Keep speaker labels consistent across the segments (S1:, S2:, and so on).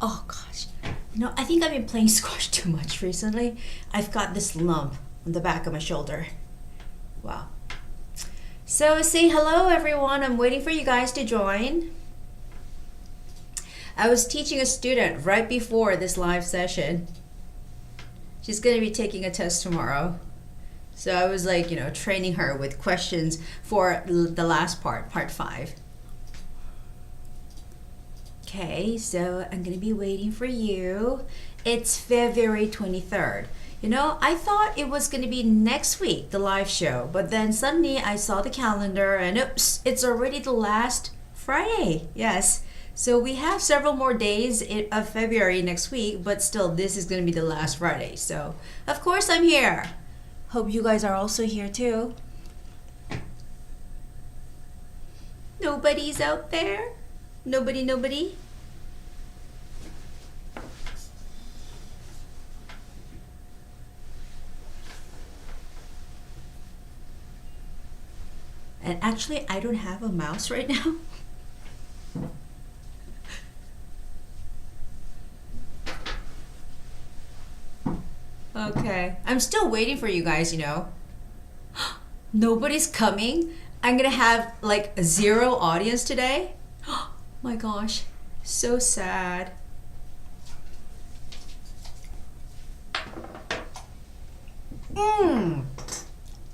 S1: Oh gosh. I think I've been playing squash too much recently. I've got this lump on the back of my shoulder. Wow. So say hello everyone. I'm waiting for you guys to join. I was teaching a student right before this live session. She's going to be taking a test tomorrow. So I was like, training her with questions for the last part 5. Okay, so I'm going to be waiting for you. It's February 23rd. I thought it was going to be next week, the live show, but then suddenly I saw the calendar and oops, it's already the last Friday. Yes. So we have several more days of February next week, but still this is going to be the last Friday. So of course I'm here. Hope you guys are also here too. Nobody's out there? Nobody? And actually, I don't have a mouse right now. Okay, I'm still waiting for you guys, Nobody's coming. I'm gonna have like a 0 audience today. My gosh, so sad.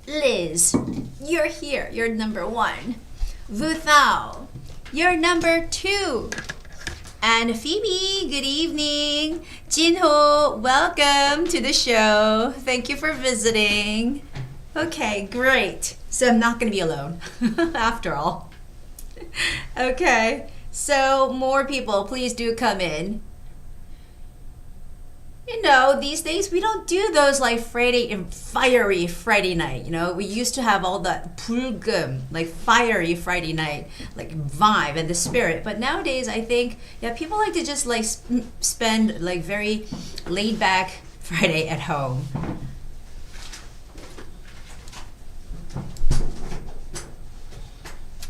S1: Liz, you're here. You're number 1. Vu Thao, you're number 2. And Phoebe, good evening. Jinho, welcome to the show. Thank you for visiting. Okay, great. So I'm not going to be alone after all. Okay, so more people, please do come in. These days we don't do those like fiery Friday night. We used to have all that 불금, like fiery Friday night, like vibe and the spirit. But nowadays, I think, people like to just like spend like very laid back Friday at home.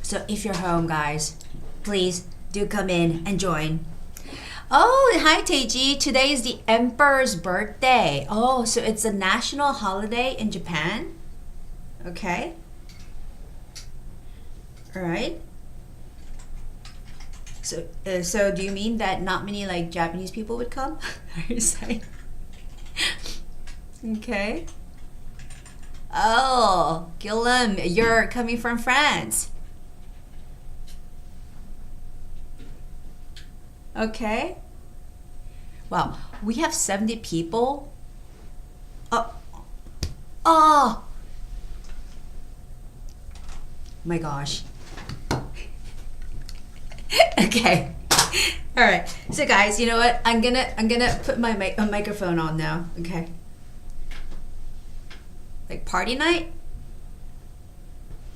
S1: So if you're home, guys, please do come in and join. Oh, hi Teiji. Today is the Emperor's birthday. Oh, so it's a national holiday in Japan? Okay. All right. So do you mean that not many like Japanese people would come? Are you saying? Okay. Oh, Guillaume, you're coming from France. Okay. Wow, we have 70 people. Oh my gosh. Okay. All right. So guys, you know what? I'm gonna put my microphone on now. Okay. Like party night.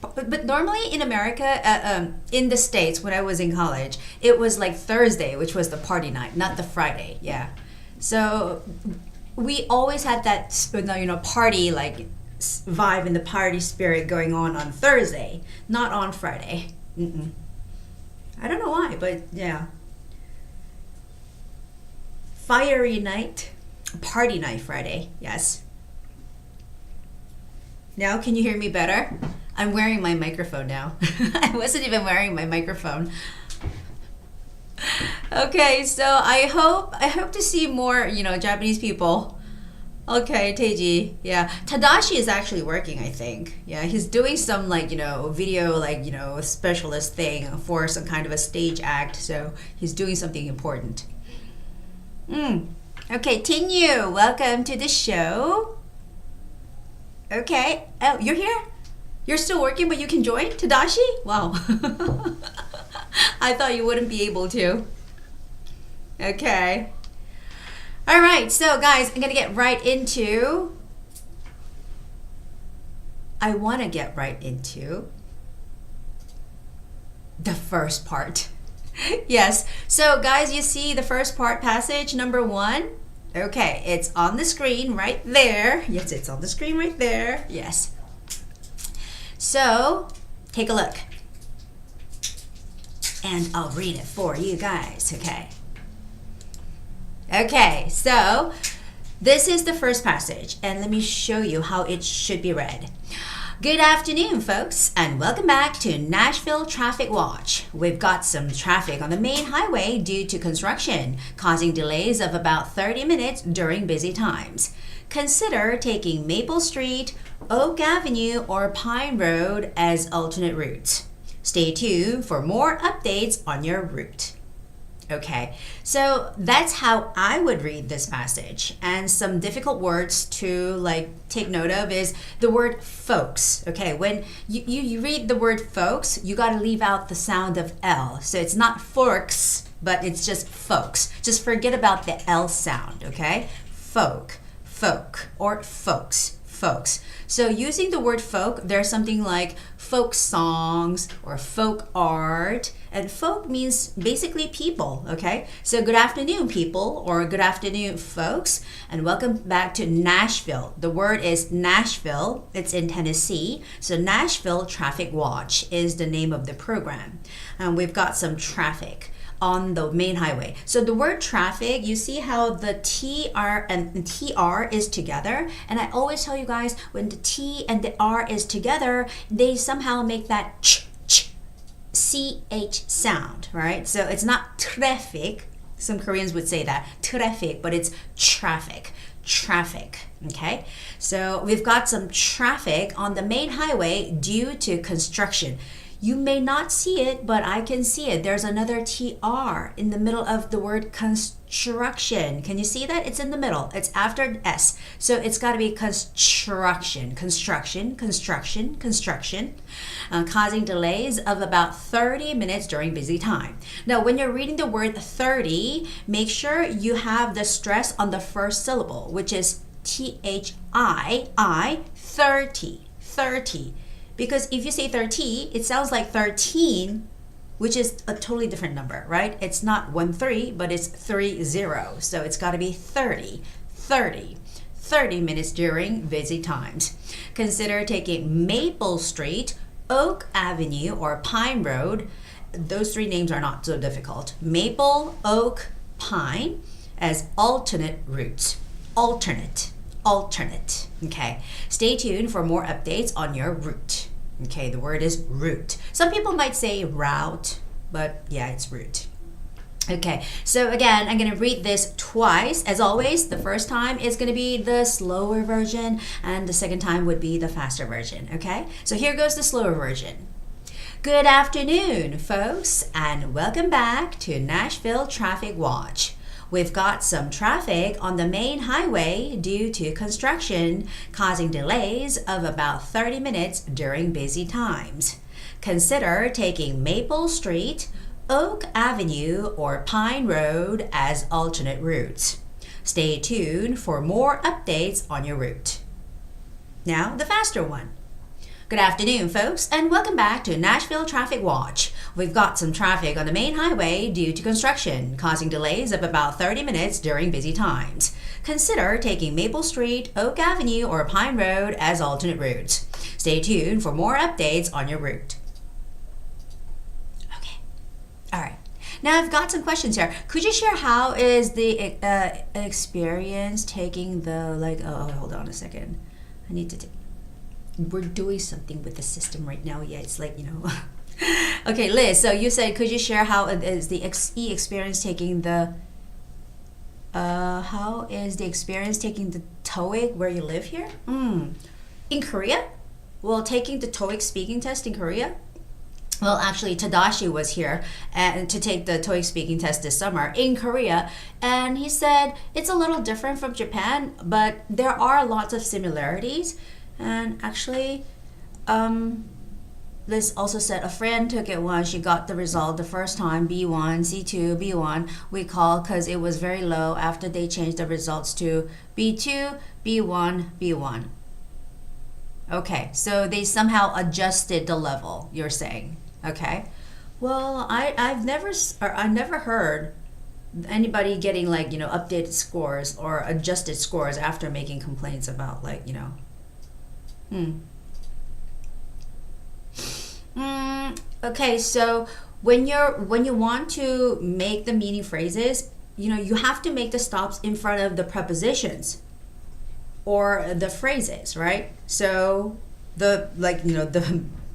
S1: But normally in America, in the States, when I was in college, it was like Thursday, which was the party night, not the Friday. Yeah. So we always had that, party like vibe and the party spirit going on Thursday, not on Friday. I don't know why, but yeah. Fiery night, party night Friday. Yes. Now, can you hear me better? I'm wearing my microphone now. I wasn't even wearing my microphone. Okay, so I hope to see more, Japanese people. Okay, Teiji. Yeah, Tadashi is actually working, I think. Yeah, he's doing some video specialist thing for some kind of a stage act. So he's doing something important. Okay, Tinyu, welcome to the show. Okay. Oh, you're here? You're still working, but you can join? Tadashi? Wow. I thought you wouldn't be able to. Okay. All right. So, guys, I'm going to get right into... I want to get right into the first part. Yes. So, guys, you see the first part, passage number 1? Okay, it's on the screen right there. Yes, it's on the screen right there. Yes. So, take a look. And I'll read it for you guys, okay? Okay, so this is the first passage, and let me show you how it should be read. Good afternoon, folks, and welcome back to Nashville Traffic Watch. We've got some traffic on the main highway due to construction, causing delays of about 30 minutes during busy times. Consider taking Maple Street, Oak Avenue, or Pine Road as alternate routes. Stay tuned for more updates on your route. Okay, so that's how I would read this passage. And some difficult words to take note of is the word folks. Okay, when you read the word folks, you got to leave out the sound of L. So it's not forks, but it's just folks. Just forget about the L sound, okay? Folk, or folks. So using the word folk, there's something like folk songs or folk art, and folk means basically people, okay? So good afternoon, people, or good afternoon, folks, and welcome back to Nashville. The word is Nashville. It's in Tennessee. So Nashville Traffic Watch is the name of the program. And we've got some traffic on the main highway. So the word traffic, you see how the TR and TR is together? And I always tell you guys, when the T and the R is together, they somehow make that ch, CH sound, right? So it's not traffic. Some Koreans would say that, traffic, but it's traffic, okay? So we've got some traffic on the main highway due to construction. You may not see it, but I can see it. There's another TR in the middle of the word construction. Can you see that? It's in the middle. It's after S. So it's got to be construction, causing delays of about 30 minutes during busy time. Now, when you're reading the word 30, make sure you have the stress on the first syllable, which is THI, 30. Because if you say 30, it sounds like 13, which is a totally different number, right? It's not 13, but it's 30. So it's got to be 30 minutes during busy times. Consider taking Maple Street, Oak Avenue, or Pine Road. Those three names are not so difficult. Maple, Oak, Pine as alternate routes. Alternate. Okay, stay tuned for more updates on your route. Okay, the word is route. Some people might say route, but yeah, it's route. Okay, so again, I'm going to read this twice. As always, the first time is going to be the slower version, and the second time would be the faster version. Okay, so here goes the slower version. Good afternoon, folks, and welcome back to Nashville Traffic Watch. We've got some traffic on the main highway due to construction, causing delays of about 30 minutes during busy times. Consider taking Maple Street, Oak Avenue, or Pine Road as alternate routes. Stay tuned for more updates on your route. Now, the faster one. Good afternoon, folks, and welcome back to Nashville Traffic Watch. We've got some traffic on the main highway due to construction, causing delays of about 30 minutes during busy times. Consider taking Maple Street, Oak Avenue, or Pine Road as alternate routes. Stay tuned for more updates on your route. Okay, all right. Now I've got some questions here. Could you share how is the experience taking the, hold on a second. I need to we're doing something with the system right now. Yeah, it's Okay, Liz, so you said, could you share how is the experience taking the how is the experience taking the TOEIC where you live here? In Korea? Well, taking the TOEIC speaking test in Korea? Well, actually, Tadashi was here to take the TOEIC speaking test this summer in Korea, and he said it's a little different from Japan, but there are lots of similarities. And actually, Liz also said a friend took it once. She got the result the first time, B1, C2, B1. We call because it was very low after they changed the results to B2, B1, B1. Okay, so they somehow adjusted the level, you're saying. Okay. Well, I never heard anybody getting updated scores or adjusted scores after making complaints about Okay, so when you want to make the meaning phrases, you have to make the stops in front of the prepositions or the phrases, right? So the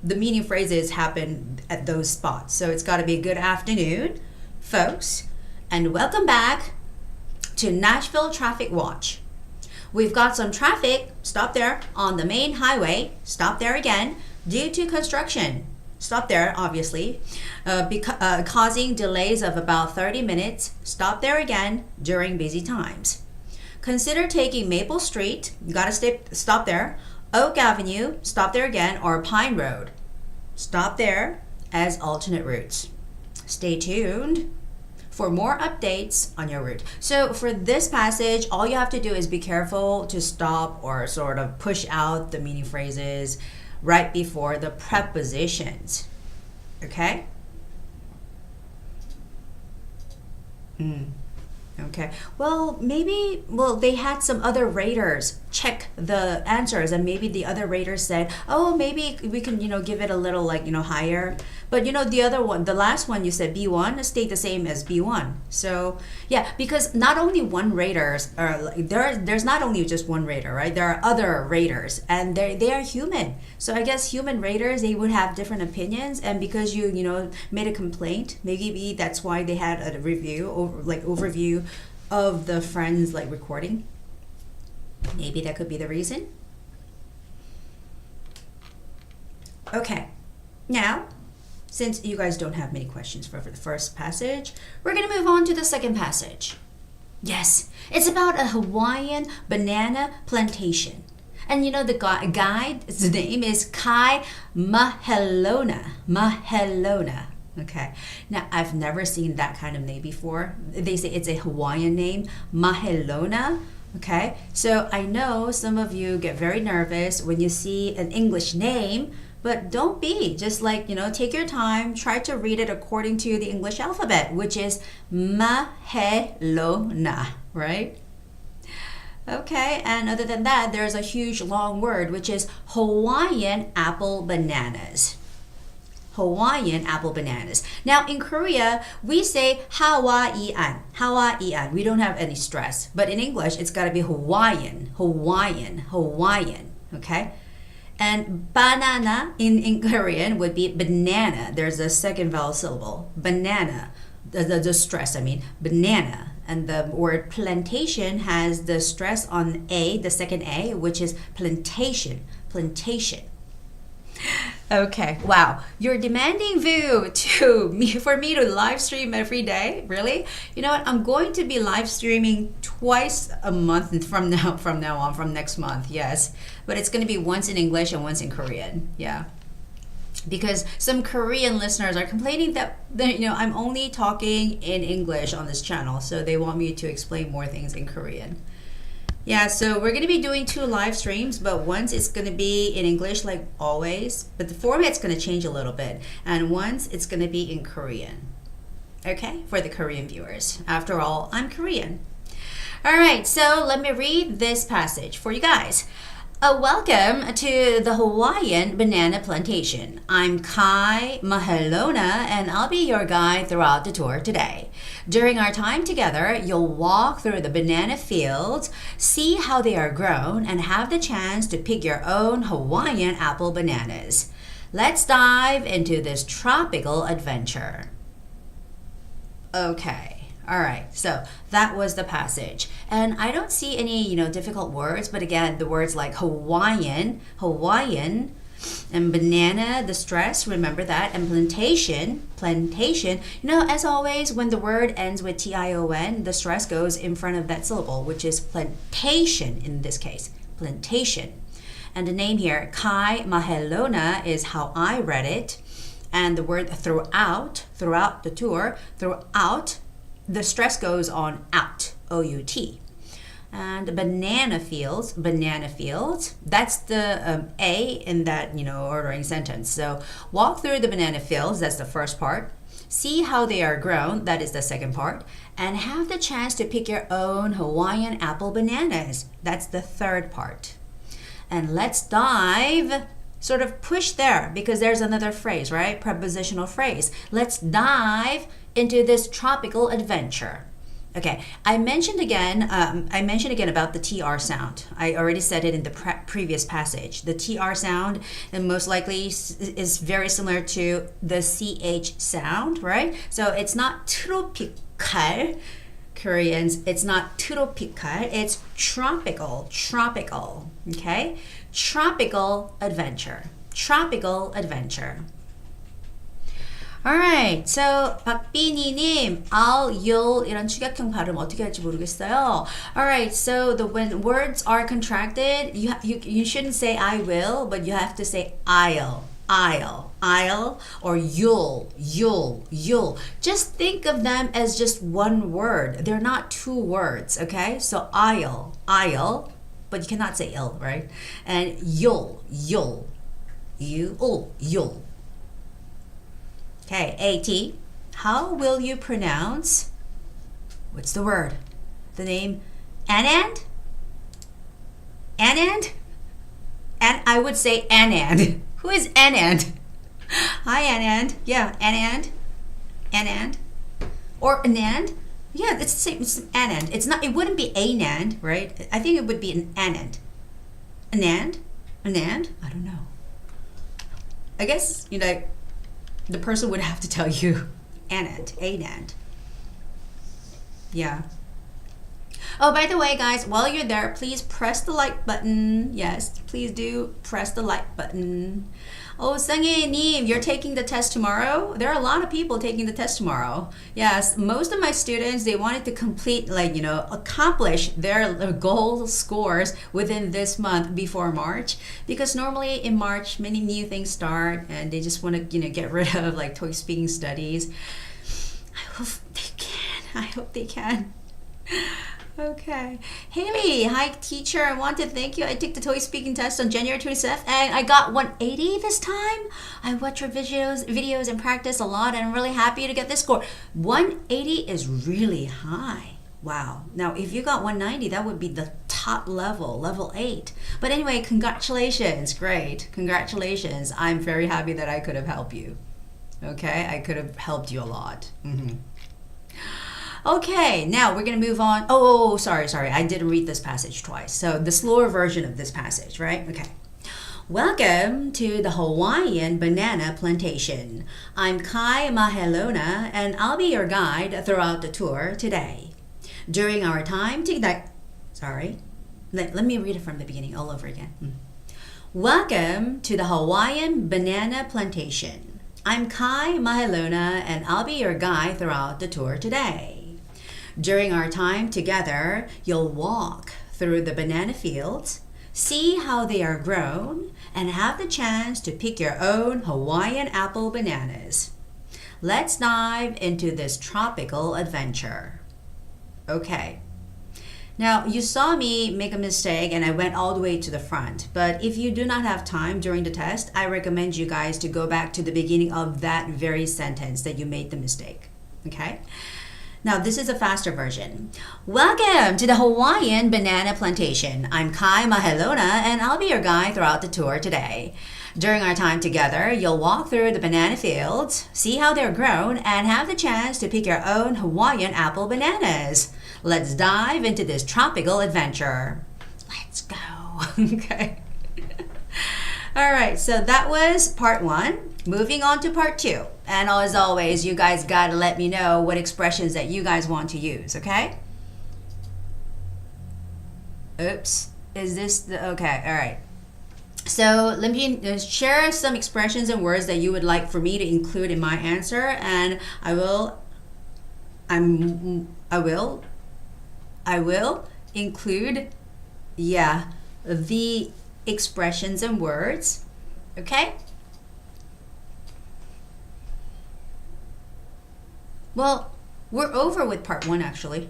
S1: meaning phrases happen at those spots. So it's got to be good afternoon, folks, and welcome back to Nashville Traffic Watch. We've got some traffic, stop there, on the main highway, stop there again, due to construction. Stop there, obviously, causing delays of about 30 minutes. Stop there again during busy times. Consider taking Maple Street, you gotta stop there, Oak Avenue, stop there again, or Pine Road. Stop there as alternate routes. Stay tuned for more updates on your route. So for this passage, all you have to do is be careful to stop or sort of push out the meaning phrases right before the prepositions. Okay? Okay. Well, they had some other raters check the answers, and maybe the other raters said, oh, maybe we can, give it a little higher. But the other one, the last one you said B1 stayed the same as B1. So yeah, because not only one raters are there's not only just one rater, right? There are other raters, and they are human. So I guess human raters, they would have different opinions, and because you made a complaint, maybe that's why they had a overview of the friends recording. Maybe that could be the reason. Okay, now since you guys don't have many questions for the first passage, we're gonna move on to the second passage. Yes, it's about a Hawaiian banana plantation. And the guide's name is Kai Mahelona. Mahelona. Okay. Now, I've never seen that kind of name before. They say it's a Hawaiian name, Mahelona. Okay. So I know some of you get very nervous when you see an English name, but don't be. Just take your time, try to read it according to the English alphabet, which is Mahelona, right? Okay, and other than that, there's a huge long word, which is Hawaiian apple bananas. Hawaiian apple bananas. Now, in Korea, we say Hawaiian. Hawaiian. We don't have any stress. But in English, it's got to be Hawaiian. Hawaiian. Hawaiian. Okay? And banana in Korean would be banana. There's a second vowel syllable. Banana. The stress, banana. And the word plantation has the stress on A, the second A, which is plantation. Plantation. Okay, wow. You're demanding view for me to live stream every day? Really? You know what? I'm going to be live streaming twice a month from now on, from next month, yes. But it's going to be once in English and once in Korean. Yeah. Because some Korean listeners are complaining that I'm only talking in English on this channel, so they want me to explain more things in Korean. Yeah, so we're going to be doing 2 live streams, but once it's going to be in English like always, but the format's going to change a little bit, and once it's going to be in Korean. Okay, for the Korean viewers. After all, I'm Korean. All right, so let me read this passage for you guys. Welcome to the Hawaiian banana plantation. I'm Kai Mahelona, and I'll be your guide throughout the tour today. During our time together, you'll walk through the banana fields, see how they are grown, and have the chance to pick your own Hawaiian apple bananas. Let's dive into this tropical adventure. Okay. All right, so that was the passage. And I don't see any, difficult words, but again, the words like Hawaiian, and banana, the stress, remember that, and plantation, as always, when the word ends with T-I-O-N, the stress goes in front of that syllable, which is plantation in this case, plantation. And the name here, Kai Mahelona, is how I read it. And the word throughout the tour, throughout, the stress goes on out, O-U-T. And banana fields, that's the A in that, ordering sentence. So walk through the banana fields, that's the first part. See how they are grown, that is the second part. And have the chance to pick your own Hawaiian apple bananas, that's the third part. And let's dive, sort of push there, because there's another phrase, right? Prepositional phrase. Let's dive into this tropical adventure. Okay, I mentioned again about the TR sound. I already said it in the previous passage. The TR sound, and most likely is very similar to the CH sound, right? So it's not tropical. Koreans, it's not tropical, it's tropical, okay? Tropical adventure. Alright, so 박빈이님, I'll, you'll 이런 축약형 발음 어떻게 할지 모르겠어요. Alright, so when words are contracted, you shouldn't say I will, but you have to say I'll, or you'll. Just think of them as just one word. They're not two words, okay? So I'll, but you cannot say ill, right? And you'll. Okay, AT, how will you pronounce, what's the word? The name Anand? And I would say Anand. Who is Anand? Hi, Anand. Yeah, Anand. Or Anand. Yeah, it's the same. It's Anand. It wouldn't be Anand, right? I think it would be an Anand. Anand? I don't know. I guess, the person would have to tell you Anand. Yeah. Oh, by the way, guys, while you're there, please press the like button. Yes, please do press the like button. Oh, Sangye-님, you're taking the test tomorrow? There are a lot of people taking the test tomorrow. Yes, most of my students, they wanted to complete, accomplish their goal scores within this month before March. Because normally in March, many new things start and they just want to, get rid of TOEIC speaking studies. I hope they can. Okay. Haley, hi teacher. I want to thank you. I took the TOEIC speaking test on January 27th and I got 180 this time. I watch your videos and practice a lot and I'm really happy to get this score. 180 is really high. Wow. Now, if you got 190, that would be the top level 8. But anyway, congratulations. Great. Congratulations. I'm very happy that I could have helped you. Okay? I could have helped you a lot. Okay, now we're going to move on. Oh, sorry. I didn't read this passage twice. So the slower version of this passage, right? Okay. Welcome to the Hawaiian banana plantation. I'm Kai Mahelona, and I'll be your guide throughout the tour today. During our time together... Sorry. Let me read it from the beginning all over again. Welcome to the Hawaiian banana plantation. I'm Kai Mahelona, and I'll be your guide throughout the tour today. During our time together, you'll walk through the banana fields, see how they are grown, and have the chance to pick your own Hawaiian apple bananas. Let's dive into this tropical adventure. Okay. Now, you saw me make a mistake and I went all the way to the front. But if you do not have time during the test, I recommend you guys to go back to the beginning of that very sentence that you made the mistake. Okay? Now, this is a faster version. Welcome to the Hawaiian banana plantation. I'm Kai Mahelona, and I'll be your guide throughout the tour today. During our time together, you'll walk through the banana fields, see how they're grown, and have the chance to pick your own Hawaiian apple bananas. Let's dive into this tropical adventure. Let's go. Okay. All right, so that was part 1. Moving on to part 2. And as always, you guys got to let me know what expressions that you guys want to use, okay? Oops. Is this the... Okay, all right. So let me share some expressions and words that you would like for me to include in my answer. And I will include, the expressions and words, okay? Well, we're over with part 1 actually.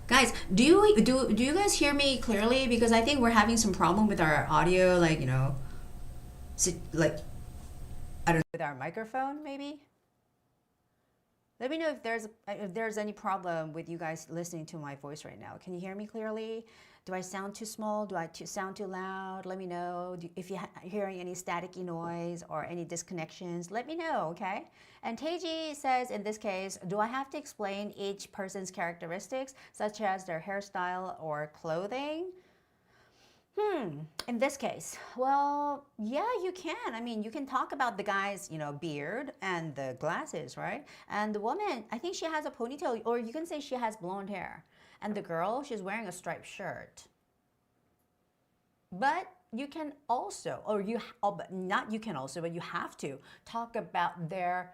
S1: Guys, do you guys hear me clearly? Because I think we're having some problem with our audio, I don't know, with our microphone maybe? Let me know if there's any problem with you guys listening to my voice right now. Can you hear me clearly? Do I sound too small? Do I sound too loud? Let me know. If you're hearing any staticky noise or any disconnections, let me know, okay? And Teji says, in this case, do I have to explain each person's characteristics, such as their hairstyle or clothing? In this case, well, yeah, you can. I mean, you can talk about the guy's, beard and the glasses, right? And the woman, I think she has a ponytail, or you can say she has blonde hair. And the girl, she's wearing a striped shirt. But you can also, not you can also, but you have to talk about their,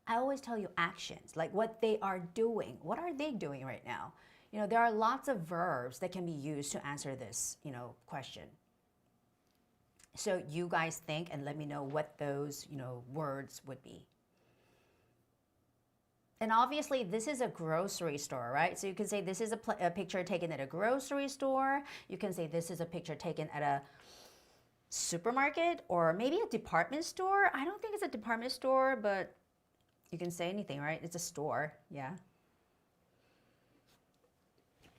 S1: I always tell you actions, like what they are doing. What are they doing right now? There are lots of verbs that can be used to answer this, question. So you guys think and let me know what those, words would be. And obviously, this is a grocery store, right? So you can say this is a picture taken at a grocery store. You can say this is a picture taken at a supermarket or maybe a department store. I don't think it's a department store, but you can say anything, right? It's a store, yeah.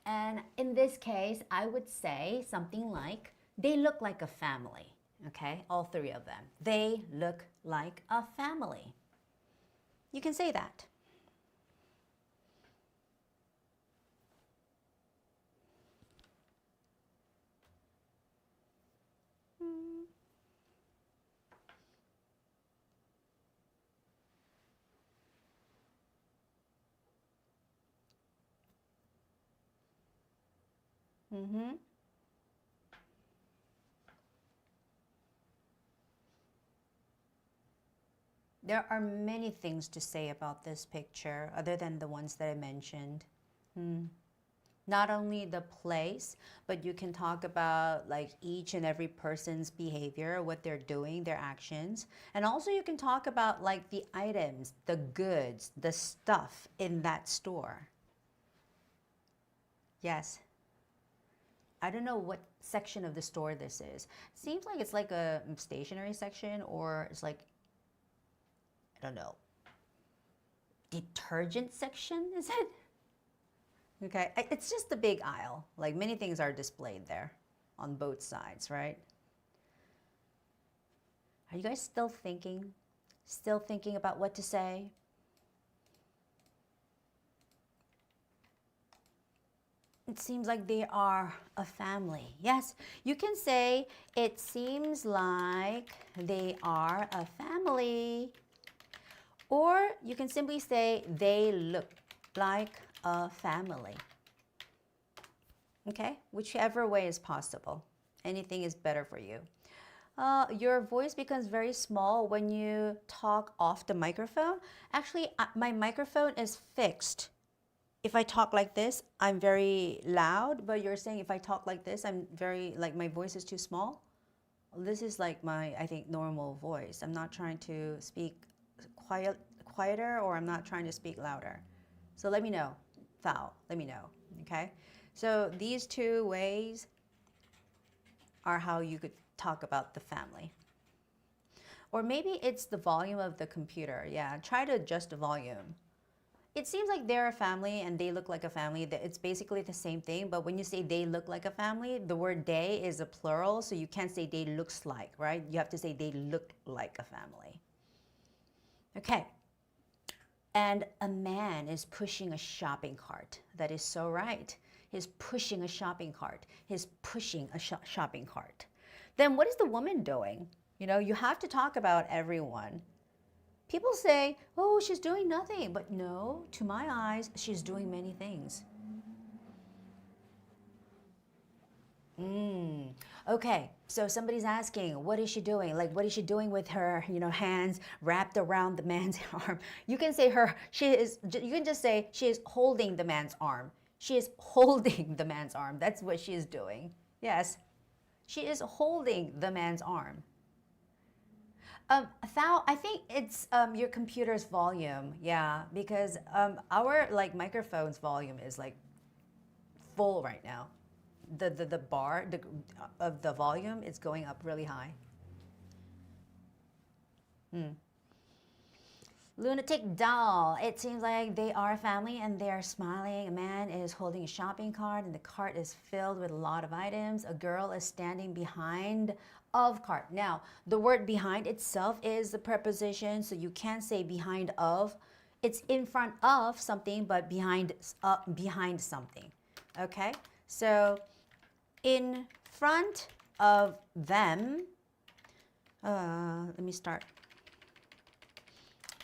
S1: And in this case, I would say something like, they look like a family, okay? All three of them. They look like a family. You can say that. There are many things to say about this picture other than the ones that I mentioned. Not only the place, but you can talk about like each and every person's behavior, what they're doing, their actions. And also you can talk about like the items, the goods, the stuff in that store. Yes. I don't know what section of the store this is. It seems like it's like a stationery section, or it's like, I don't know, detergent section, is it? Okay, it's just a big aisle. Like many things are displayed there on both sides, right? Are you guys still thinking? Still thinking about what to say? It seems like they are a family. Yes, you can say, it seems like they are a family. Or you can simply say, they look like a family. Okay, whichever way is possible. Anything is better for you. Your voice becomes very small when you talk off the microphone. Actually, my microphone is fixed. If I talk like this, I'm very loud, but you're saying if I talk like this, I'm very, like my voice is too small? This is like my, I think, normal voice. I'm not trying to speak quieter, or I'm not trying to speak louder. So let me know, Thao, let me know, okay? So these two ways are how you could talk about the family. Or maybe it's the volume of the computer. Yeah, try to adjust the volume. It seems like they're a family and they look like a family. It's basically the same thing, but when you say they look like a family, the word they is a plural, so you can't say they looks like, right? You have to say they look like a family. Okay. And a man is pushing a shopping cart. That is so right. He's pushing a shopping cart. He's pushing a shopping cart. Then what is the woman doing? You have to talk about everyone. People say, oh, she's doing nothing. But no, to my eyes, she's doing many things. Okay, so somebody's asking, what is she doing? Like, what is she doing with her, hands wrapped around the man's arm? You can say you can just say she is holding the man's arm. She is holding the man's arm. That's what she is doing. Yes, she is holding the man's arm. Thao, I think it's your computer's volume. Yeah, because our microphone's volume is like full right now. The bar of the volume is going up really high. Lunatic doll. It seems like they are a family and they are smiling. A man is holding a shopping cart and the cart is filled with a lot of items. A girl is standing behind of cart. Now, the word behind itself is the preposition, so you can't say behind of. It's in front of something, but behind something. Okay? So, in front of them, let me start.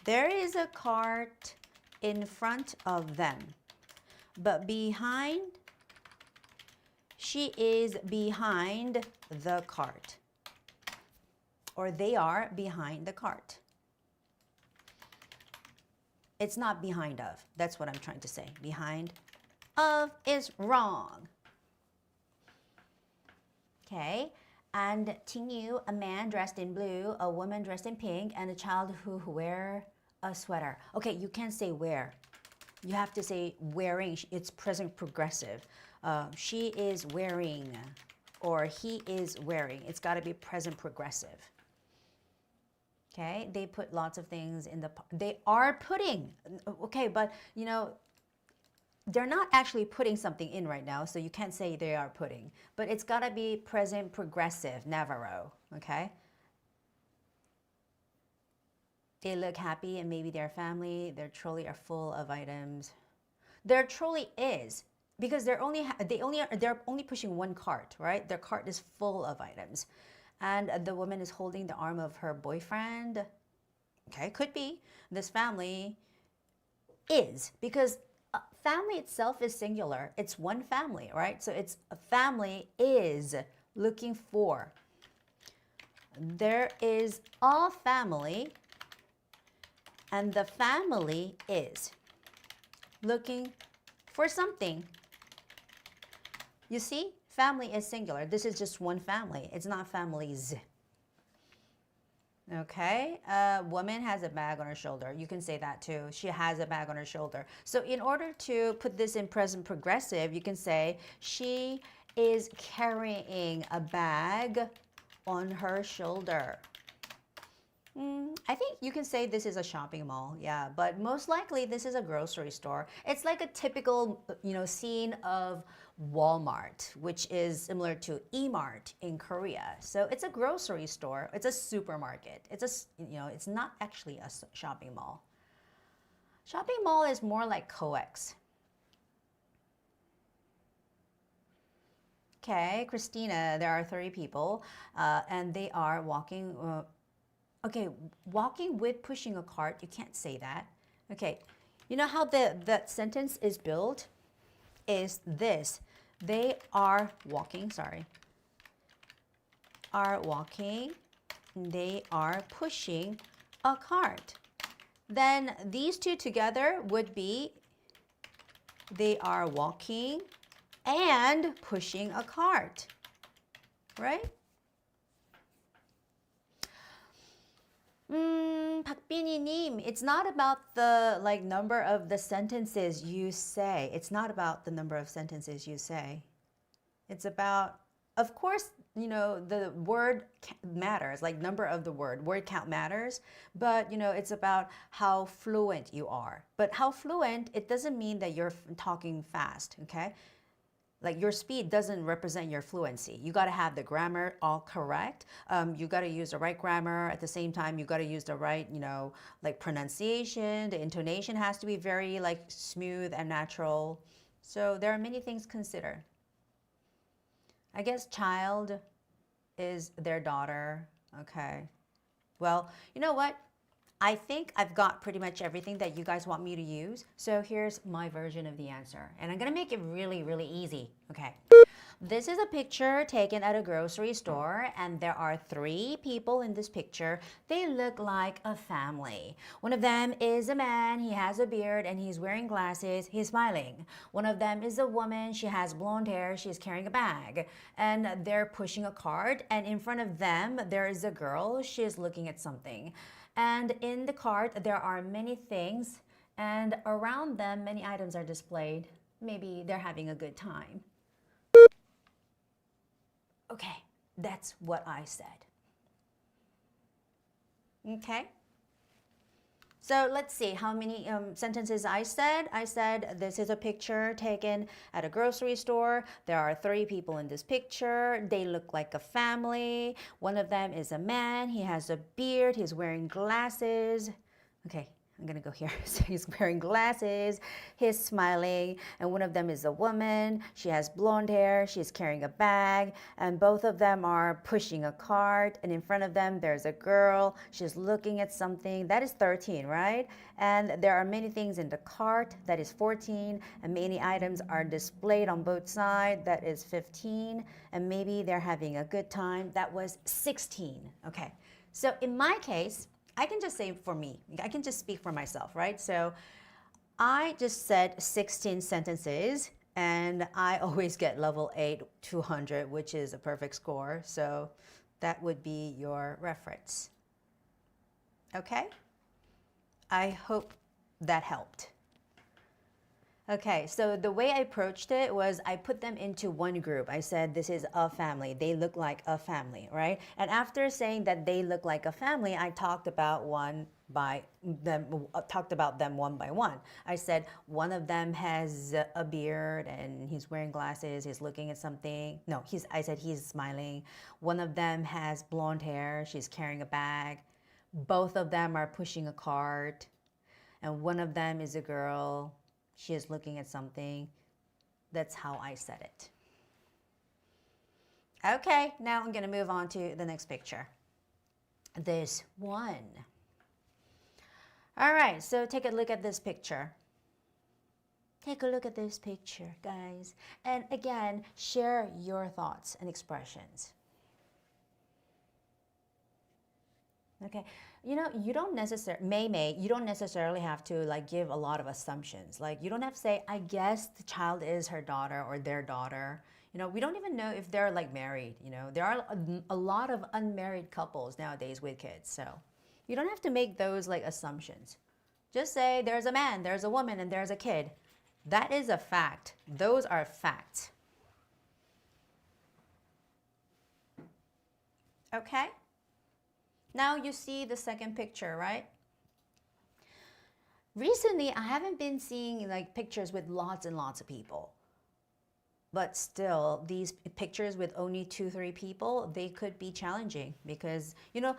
S1: There is a cart in front of them, but behind, she is behind the cart, or they are behind the cart. It's not behind of. That's what I'm trying to say. Behind of is wrong. Okay. And Tingyu, a man dressed in blue, a woman dressed in pink, and a child who wear a sweater. Okay, you can't say wear. You have to say wearing. It's present progressive. She is wearing, or he is wearing. It's got to be present progressive. Okay, they put lots of things in the, they are putting, okay, but you know, they're not actually putting something in right now, so you can't say they are putting. But it's got to be present progressive, Navarro, okay? They look happy and maybe their family, their trolley are full of items. Their trolley is, because they're only pushing one cart, right? Their cart is full of items. And the woman is holding the arm of her boyfriend. Okay, could be. This family is, because family itself is singular. It's one family, right? So it's a family is looking for. There is a family, and the family is looking for something. You see, family is singular. This is just one family. It's not families. Okay, a woman has a bag on her shoulder. You can say that too. She has a bag on her shoulder. So in order to put this in present progressive, you can say she is carrying a bag on her shoulder. I think you can say this is a shopping mall, yeah, but most likely this is a grocery store. It's like a typical, scene of Walmart, which is similar to E-Mart in Korea. So it's a grocery store. It's a supermarket. It's not actually a shopping mall. Shopping mall is more like coex. Okay, Christina, there are 3 people, and they are walking. Okay, walking with pushing a cart, you can't say that. Okay, you know how that sentence is built? Is this. They are walking, are walking, they are pushing a cart. Then these two together would be they are walking and pushing a cart, right? 박빈이님, it's not about the number of the sentences you say. It's not about the number of sentences you say. It's about, of course, the word matters, number of the word count matters, but it's about how fluent you are. But how fluent, it doesn't mean that you're talking fast, okay? Your speed doesn't represent your fluency. You got to have the grammar all correct. You got to use the right grammar. At the same time, you got to use the right, pronunciation. The intonation has to be very smooth and natural. So there are many things considered. I guess child is their daughter. Okay. Well, you know what? I think I've got pretty much everything that you guys want me to use. So here's my version of the answer. And I'm going to make it really, really easy. Okay. This is a picture taken at a grocery store, and there are 3 people in this picture. They look like a family. One of them is a man. He has a beard and he's wearing glasses. He's smiling. One of them is a woman. She has blonde hair. She's carrying a bag. And they're pushing a cart. And in front of them, there is a girl. She's looking at something. And in the cart, there are many things. And around them, many items are displayed. Maybe they're having a good time. Okay, that's what I said. Okay? So let's see how many sentences I said. I said this is a picture taken at a grocery store. There are 3 people in this picture. They look like a family. One of them is a man. He has a beard. He's wearing glasses. Okay. I'm gonna go here. So he's wearing glasses, he's smiling, and one of them is a woman. She has blonde hair, she's carrying a bag, and both of them are pushing a cart, and in front of them there's a girl. She's looking at something. That is 13, right? And there are many things in the cart. That is 14, and many items are displayed on both sides. That is 15, and maybe they're having a good time. That was 16. Okay, so in my case, I can just say for me, I can just speak for myself, right? So I just said 16 sentences and I always get level 8, 200, which is a perfect score. So that would be your reference. Okay? I hope that helped. Okay, so the way I approached it was I put them into one group. I said, this is a family. They look like a family, right? And after saying that they look like a family, I talked about them one by one. I said, one of them has a beard and he's wearing glasses. He's looking at something. No, I said he's smiling. One of them has blonde hair. She's carrying a bag. Both of them are pushing a cart. And one of them is a girl. She is looking at something. That's how I said it. Okay, now I'm going to move on to the next picture. This one. All right, so take a look at this picture. Take a look at this picture, guys. And again, share your thoughts and expressions. Okay, you know, you don't necessarily have to like give a lot of assumptions. Like you don't have to say, I guess the child is her daughter or their daughter. You know, we don't even know if they're like married. You know, there are a lot of unmarried couples nowadays with kids. So you don't have to make those like assumptions. Just say there's a man, there's a woman, and there's a kid. That is a fact. Those are facts. Okay? Now you see the second picture, right? Recently, I haven't been seeing like pictures with lots and lots of people. But still, these pictures with only 2-3 people, they could be challenging because, you know,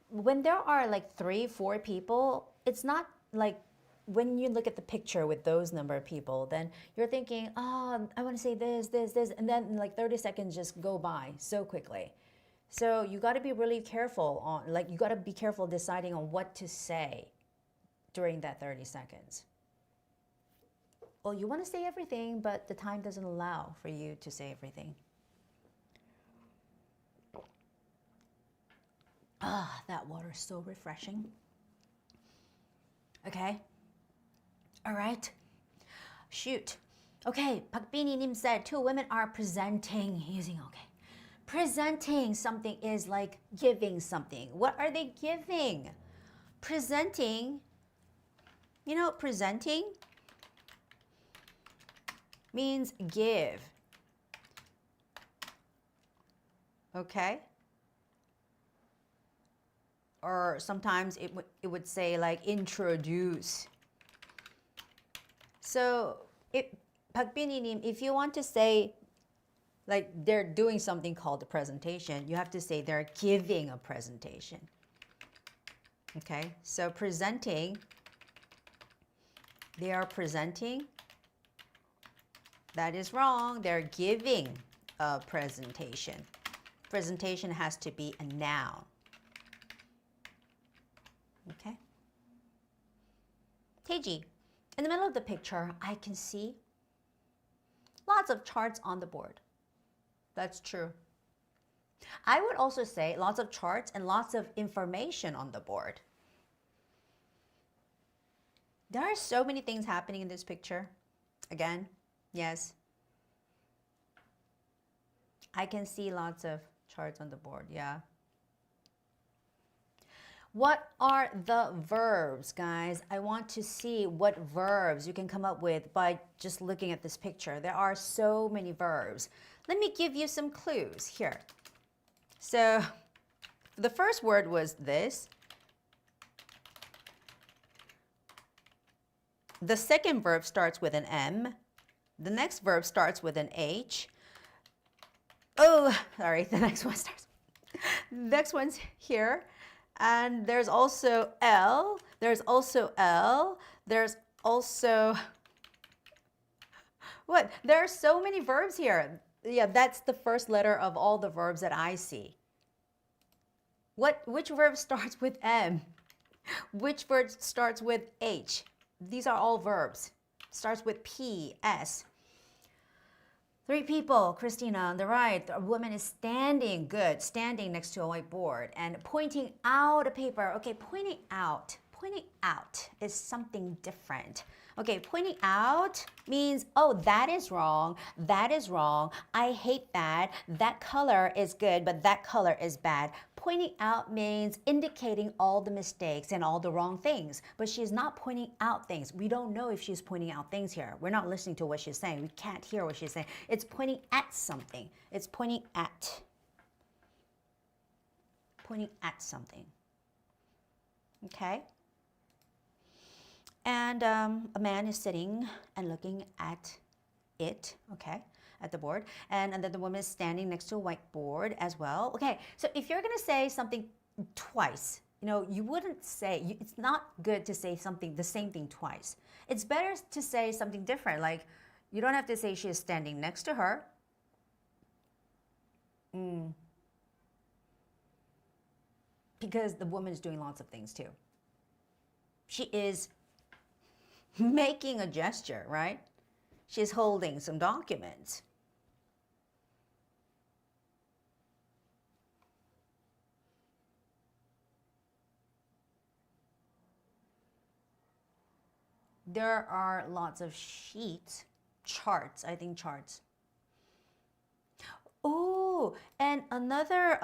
S1: when there are like 3-4 people, it's not like when you look at the picture with those number of people, then you're thinking, oh, I want to say this, and then like 30 seconds just go by so quickly. So you got to be really careful you got to be careful deciding on what to say during that 30 seconds. Well, you want to say everything, but the time doesn't allow for you to say everything. Ah, that water is so refreshing. Okay. All right. Shoot. Okay, 박빈이님 said 2 women are presenting using, okay. Presenting something is like giving something. What are they giving? Presenting, you know, presenting means give. Okay? Or sometimes it would say like introduce. So, 박빈이님, if you want to say like they're doing something called a presentation, you have to say they're giving a presentation. Okay, so presenting, they are presenting. That is wrong. They're giving a presentation. Presentation has to be a noun. Okay. Teji, in the middle of the picture, I can see lots of charts on the board. That's true. I would also say lots of charts and lots of information on the board. There are so many things happening in this picture. Again, yes. I can see lots of charts on the board, yeah. What are the verbs, guys? I want to see what verbs you can come up with by just looking at this picture. There are so many verbs. Let me give you some clues here. So the first word was this. The second verb starts with an M. The next verb starts with an H. Oh, sorry, the next one starts. Next one's here. And there's also L. There's also L. There's also... What? There are so many verbs here. Yeah, that's the first letter of all the verbs that I see. Which verb starts with M? Which verb starts with H? These are all verbs. Starts with P, S. 3 people, Christina on the right. A woman is standing, good, standing next to a whiteboard and pointing out a paper. Okay, pointing out is something different. Okay, pointing out means, oh, that is wrong, I hate that color is good, but that color is bad. Pointing out means indicating all the mistakes and all the wrong things, but she's not pointing out things. We don't know if she's pointing out things here. We're not listening to what she's saying. We can't hear what she's saying. It's pointing at something. It's pointing at something. Okay? And a man is sitting and looking at it, okay, at the board. And then the woman is standing next to a whiteboard as well. Okay, so if you're going to say something twice, you know, you wouldn't say, it's not good to say something, the same thing twice. It's better to say something different. Like, you don't have to say she is standing next to her. Because the woman is doing lots of things too. She is making a gesture, right? She's holding some documents. There are lots of sheets, charts, I think charts. Oh, and another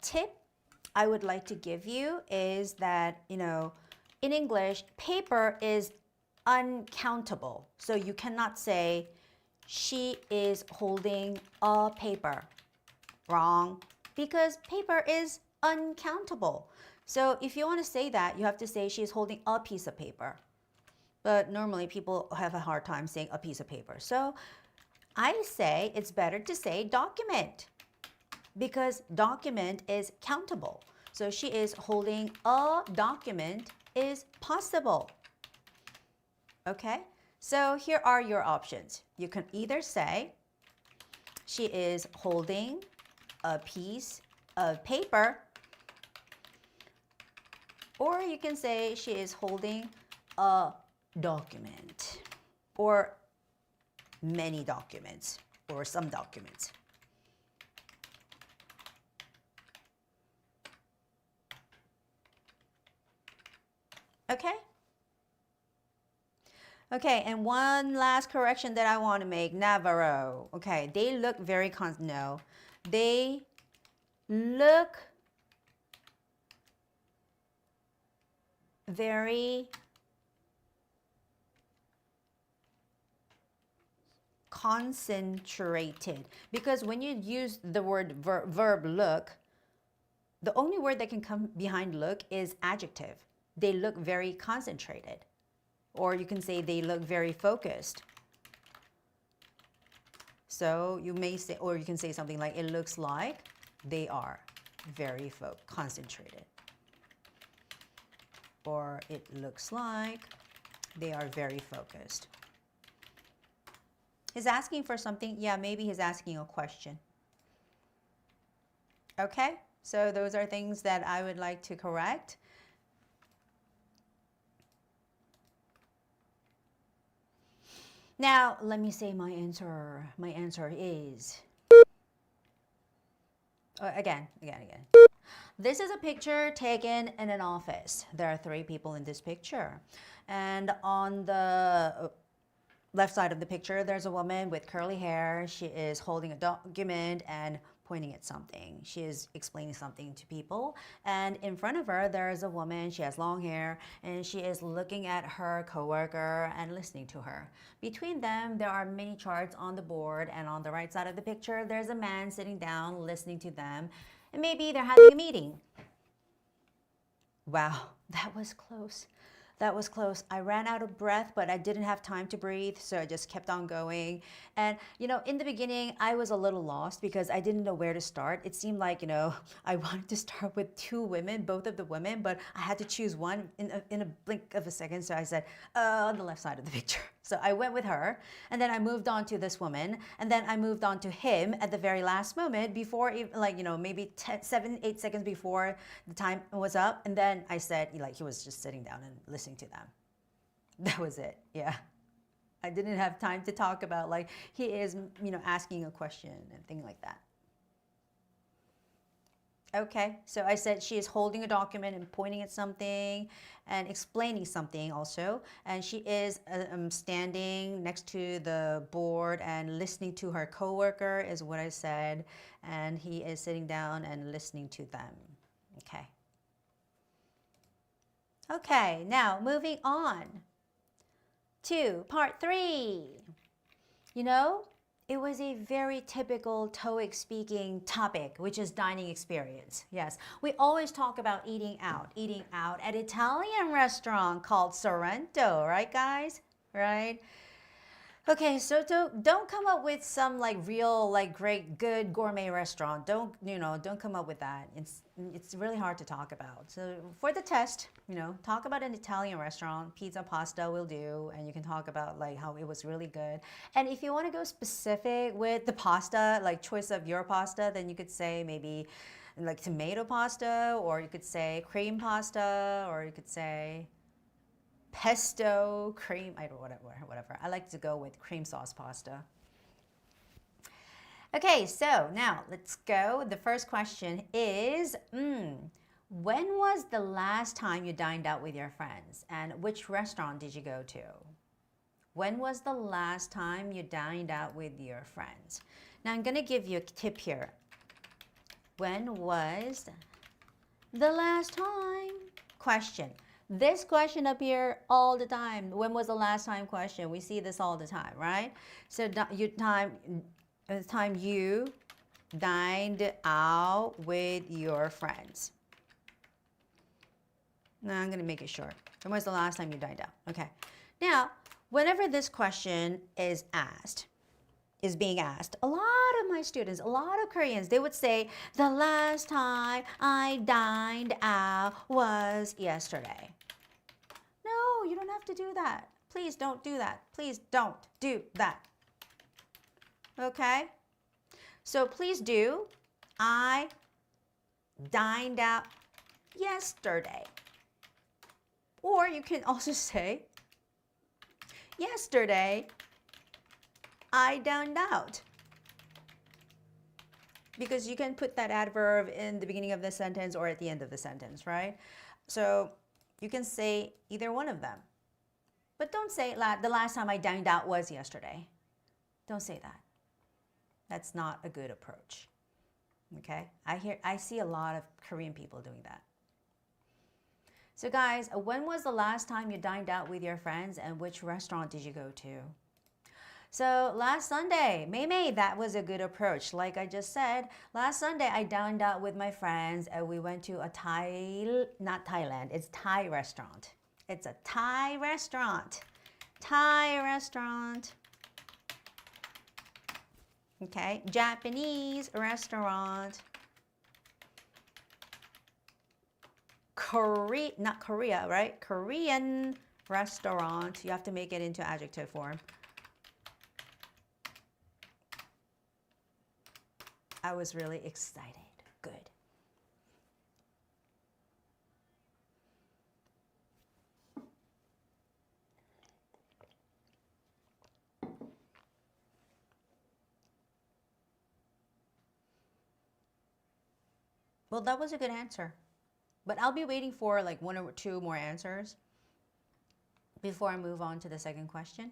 S1: tip I would like to give you is that, you know, in English, paper is uncountable. So you cannot say, she is holding a paper. Wrong. Because paper is uncountable. So if you want to say that, you have to say she is holding a piece of paper. But normally people have a hard time saying a piece of paper. So I say it's better to say document. Because document is countable. So she is holding a document is possible. Okay, so here are your options. You can either say she is holding a piece of paper, or you can say she is holding a document, or many documents, or some documents. Okay? Okay, and one last correction that I want to make, Navarro. Okay, they look very no. They look very concentrated. Because when you use the word verb look, the only word that can come behind look is adjective. They look very concentrated. Or you can say they look very focused. So you may say, or you can say something like, it looks like they are very concentrated. Or it looks like they are very focused. He's asking for something. Yeah, maybe he's asking a question. Okay, so those are things that I would like to correct. Now, let me say my answer. My answer is, again. This is a picture taken in an office. There are 3 people in this picture. And on the left side of the picture, there's a woman with curly hair. She is holding a document and pointing at something. She is explaining something to people. And in front of her, there is a woman. She has long hair, and she is looking at her coworker and listening to her. Between them, there are many charts on the board, and on the right side of the picture, there's a man sitting down listening to them, and maybe they're having a meeting. Wow, that was close. That was close. I ran out of breath, but I didn't have time to breathe, so I just kept on going. And, in the beginning, I was a little lost because I didn't know where to start. It seemed like, I wanted to start with two women, both of the women, but I had to choose one in a blink of a second. So I said, on the left side of the picture. So I went with her, and then I moved on to this woman, and then I moved on to him at the very last moment before, maybe 7, 8 seconds before the time was up. And then I said, he was just sitting down and listening to them. That was it. Yeah. I didn't have time to talk about he is, asking a question and things like that. Okay, so I said she is holding a document and pointing at something and explaining something also. And she is standing next to the board and listening to her coworker is what I said. And he is sitting down and listening to them. Okay. Okay, now moving on to part 3. It was a very typical TOEIC speaking topic, which is dining experience. Yes, we always talk about eating out at Italian restaurant called Sorrento, right guys? Right? Okay, so don't come up with some real great good gourmet restaurant. Don't come up with that. It's really hard to talk about. So for the test, talk about an Italian restaurant, pizza, pasta will do, and you can talk about how it was really good. And if you want to go specific with the pasta, choice of your pasta, then you could say maybe tomato pasta, or you could say cream pasta, or you could say pesto, cream, whatever. I like to go with cream sauce pasta. Okay, so now let's go. The first question is, when was the last time you dined out with your friends? And which restaurant did you go to? When was the last time you dined out with your friends? Now I'm going to give you a tip here. When was the last time? Question. This question up here all the time. When was the last time question? We see this all the time, right? So the time you dined out with your friends. Now I'm going to make it short. When was the last time you dined out? Okay. Now, whenever this question is being asked, a lot of my students, a lot of Koreans, they would say, the last time I dined out was yesterday. No, you don't have to do that. Please don't do that. Please don't do that. Okay? So please do, I dined out yesterday. Or you can also say, yesterday, I dined out. Because you can put that adverb in the beginning of the sentence or at the end of the sentence, right? So you can say either one of them. But don't say the last time I dined out was yesterday. Don't say that. That's not a good approach. Okay? I see a lot of Korean people doing that. So guys, when was the last time you dined out with your friends and which restaurant did you go to? So last Sunday, May, that was a good approach. Like I just said, last Sunday I dined out with my friends and we went to a not Thailand, it's Thai restaurant. It's a Thai restaurant. Thai restaurant. Okay, Japanese restaurant. Not Korea, right? Korean restaurant. You have to make it into adjective form. I was really excited. Good. Well, that was a good answer. But I'll be waiting for like 1 or 2 more answers before I move on to the second question.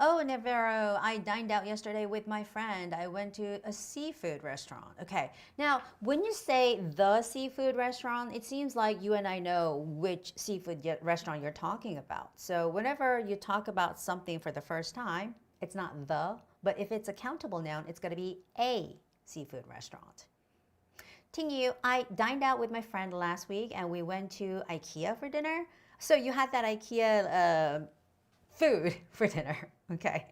S1: Oh, Navarro, I dined out yesterday with my friend. I went to a seafood restaurant. Okay, now when you say the seafood restaurant, it seems like you and I know which seafood restaurant you're talking about. So whenever you talk about something for the first time, it's not the, but if it's a countable noun, it's going to be a seafood restaurant. Tingyu, I dined out with my friend last week and we went to IKEA for dinner. So you had that IKEA food for dinner. Okay.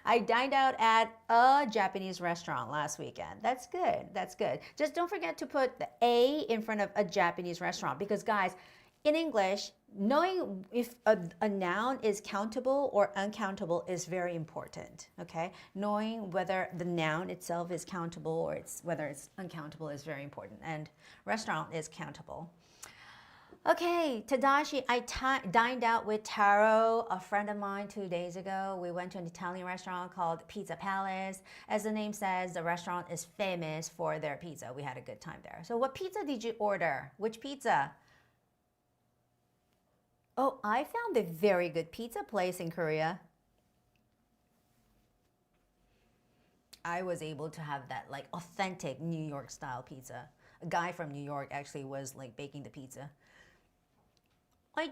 S1: I dined out at a Japanese restaurant last weekend. That's good. That's good. Just don't forget to put the A in front of a Japanese restaurant because, guys, in English, knowing if a noun is countable or uncountable is very important. Okay, knowing whether the noun itself is countable or whether it's uncountable is very important. And restaurant is countable. Okay, Tadashi, I dined out with Taro, a friend of mine, 2 days ago. We went to an Italian restaurant called Pizza Palace. As the name says, the restaurant is famous for their pizza. We had a good time there. So what pizza did you order? Which pizza? Oh, I found a very good pizza place in Korea. I was able to have that like authentic New York style pizza. A guy from New York actually was like baking the pizza. I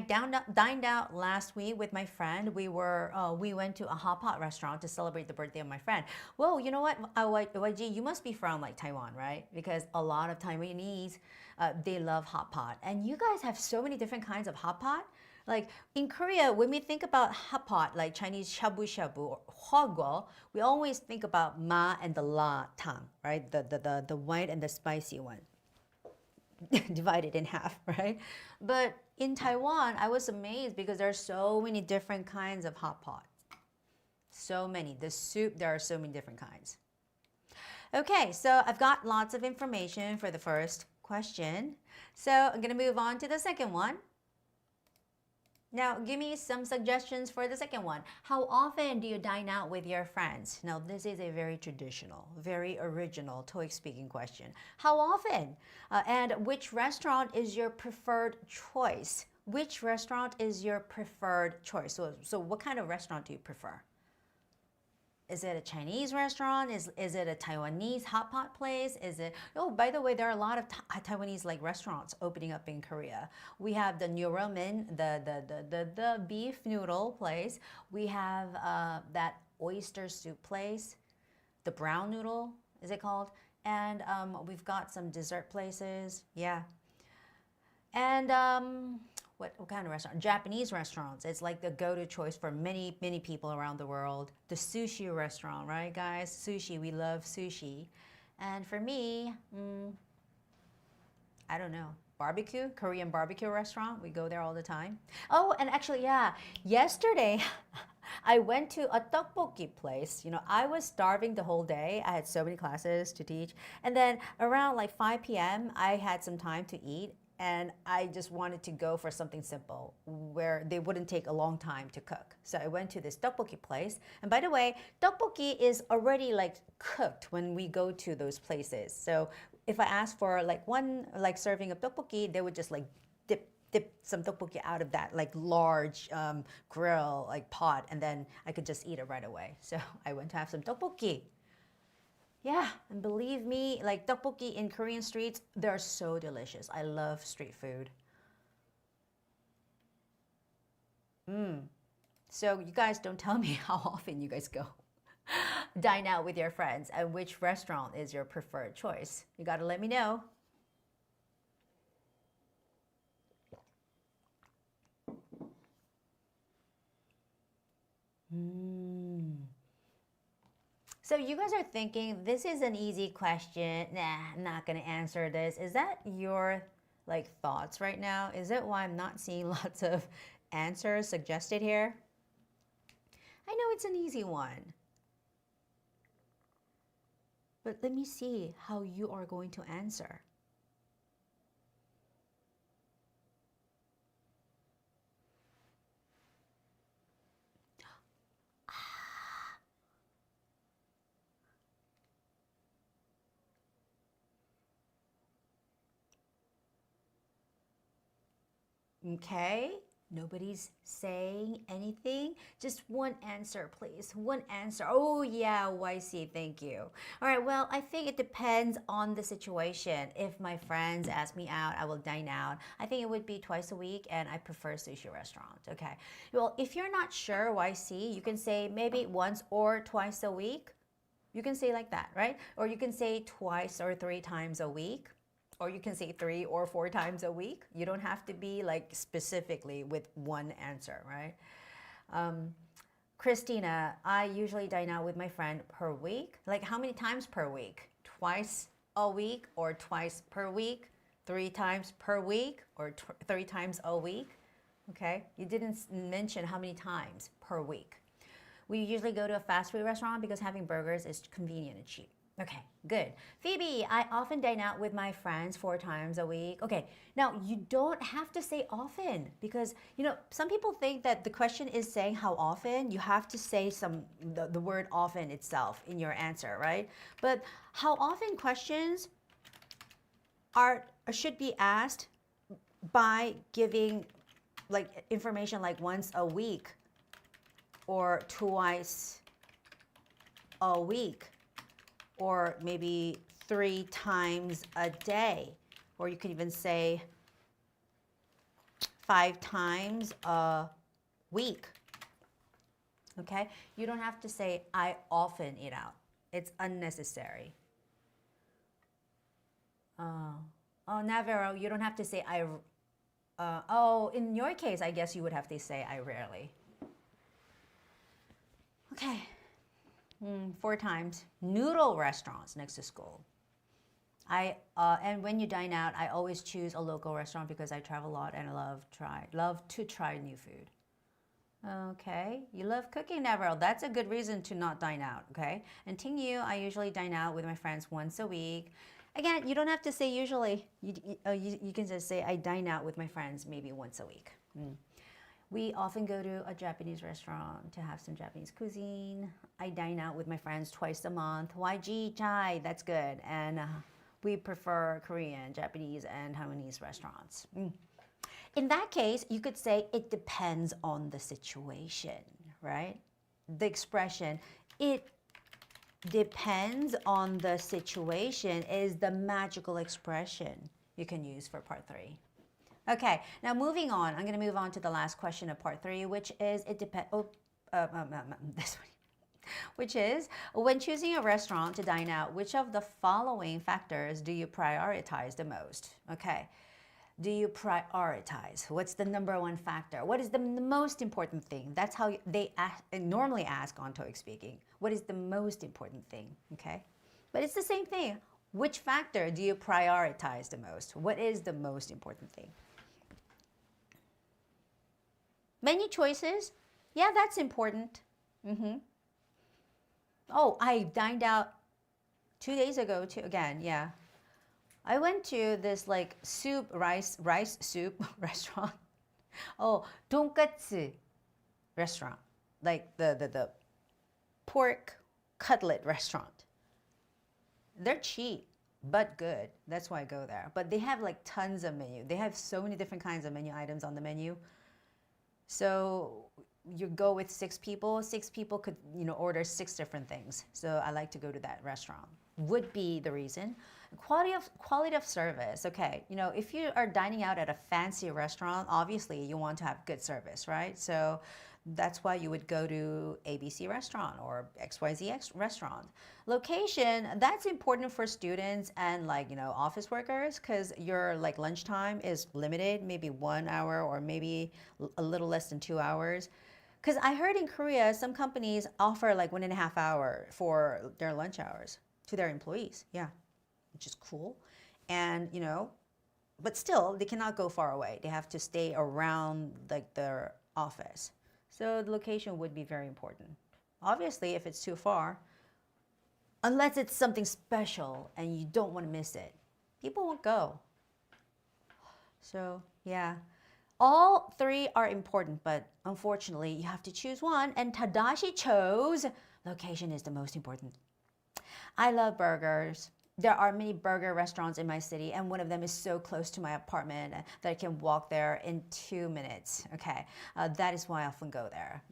S1: dined out last week with my friend. We went to a hot pot restaurant to celebrate the birthday of my friend. Well, you know what, YG, you must be from like Taiwan, right? Because a lot of Taiwanese, they love hot pot. And you guys have so many different kinds of hot pot. Like in Korea, when we think about hot pot, like Chinese shabu shabu or hogwa, we always think about ma and the la tang, right? The white and the spicy one. Divided in half, right? But in Taiwan, I was amazed because there are so many different kinds of hot pot. So many. The soup, there are so many different kinds. Okay, so I've got lots of information for the first question. So I'm going to move on to the second one. Now, give me some suggestions for the second one. How often do you dine out with your friends? Now, this is a very traditional, very original TOEIC speaking question. How often? And which restaurant is your preferred choice? Which restaurant is your preferred choice? So what kind of restaurant do you prefer? Is it a Chinese restaurant? Is it a Taiwanese hot pot place? Is it? Oh, by the way, there are a lot of Taiwanese like restaurants opening up in Korea. We have the Nyoramen, the beef noodle place. We have that oyster soup place, the brown noodle, is it called? And we've got some dessert places. Yeah. And what kind of restaurant? Japanese restaurants. It's like the go-to choice for many, many people around the world. The sushi restaurant, right, guys? Sushi, we love sushi. And for me, I don't know. Barbecue, Korean barbecue restaurant. We go there all the time. Oh, and actually, yeah, yesterday I went to a tteokbokki place. You know, I was starving the whole day. I had so many classes to teach. And then around like 5 p.m., I had some time to eat. And I just wanted to go for something simple where they wouldn't take a long time to cook. So I went to this tteokbokki place. And by the way, tteokbokki is already like cooked when we go to those places. So if I ask for like one like serving of tteokbokki, they would just like dip some tteokbokki out of that like large grill like pot, and then I could just eat it right away. So I went to have some tteokbokki. Yeah, and believe me, like tteokbokki in Korean streets, they're so delicious. I love street food. So you guys don't tell me how often you guys go dine out with your friends and which restaurant is your preferred choice. You gotta let me know. So you guys are thinking, this is an easy question. Nah, I'm not going to answer this. Is that your like thoughts right now? Is it why I'm not seeing lots of answers suggested here? I know it's an easy one. But let me see how you are going to answer. Okay, nobody's saying anything. Just one answer, please. One answer. Oh, yeah, YC, thank you. All right, well, I think it depends on the situation. If my friends ask me out, I will dine out. I think it would be twice a week, and I prefer sushi restaurant. Okay, well, if you're not sure, YC, you can say maybe once or twice a week. You can say like that, right? Or you can say twice or 3 times a week. Or you can say 3 or 4 times a week. You don't have to be like specifically with one answer, right? Christina, I usually dine out with my friend per week. Like how many times per week? Twice a week or twice per week? 3 times per week or 3 times a week? Okay, you didn't mention how many times per week. We usually go to a fast food restaurant because having burgers is convenient and cheap. Okay, good. Phoebe, I often dine out with my friends 4 times a week. Okay, now you don't have to say often because, you know, some people think that the question is saying how often. You have to say the word often itself in your answer, right? But how often questions should be asked by giving like information like once a week or twice a week, or maybe 3 times a day, or you could even say 5 times a week. Okay? You don't have to say, I often eat out. It's unnecessary. Navarro, you don't have to say, in your case, I guess you would have to say, I rarely. Okay. 4 times. Noodle restaurants next to school. And when you dine out, I always choose a local restaurant because I travel a lot and I love to try new food. Okay, you love cooking, Navarro. That's a good reason to not dine out, okay? And Tingyu, I usually dine out with my friends once a week. Again, you don't have to say usually. You can just say I dine out with my friends maybe once a week. We often go to a Japanese restaurant to have some Japanese cuisine. I dine out with my friends twice a month. YG Chai, that's good. And we prefer Korean, Japanese, and Taiwanese restaurants. In that case, you could say it depends on the situation, right? The expression, it depends on the situation is the magical expression you can use for part 3. Okay, now moving on, I'm going to move on to the last question of part 3, which is which is when choosing a restaurant to dine out, which of the following factors do you prioritize the most? Okay, do you prioritize? What's the number 1 factor? What is the most important thing? That's how they normally ask on TOEIC speaking. What is the most important thing? Okay, but it's the same thing. Which factor do you prioritize the most? What is the most important thing? Menu choices, yeah, that's important. Oh, I dined out 2 days ago too. Again, yeah. I went to this like rice soup restaurant. Oh, tonkatsu restaurant, like the pork cutlet restaurant. They're cheap but good. That's why I go there. But they have like tons of menu. They have so many different kinds of menu items on the menu. So you go with 6 people. 6 people could, order 6 different things. So I like to go to that restaurant. Would be the reason. Quality of service. Okay, if you are dining out at a fancy restaurant, obviously you want to have good service, right? So that's why you would go to ABC restaurant or XYZ restaurant. Location, that's important for students and office workers because your lunchtime is limited, maybe 1 hour or maybe a little less than 2 hours. Because I heard in Korea, some companies offer 1.5 hour for their lunch hours to their employees. Yeah, which is cool. And, but still, they cannot go far away. They have to stay around their office. So the location would be very important. Obviously, if it's too far, unless it's something special and you don't want to miss it, people won't go. So, yeah. All 3 are important, but unfortunately, you have to choose one. And Tadashi chose location is the most important. I love burgers. There are many burger restaurants in my city, and one of them is so close to my apartment that I can walk there in 2 minutes. Okay, that is why I often go there.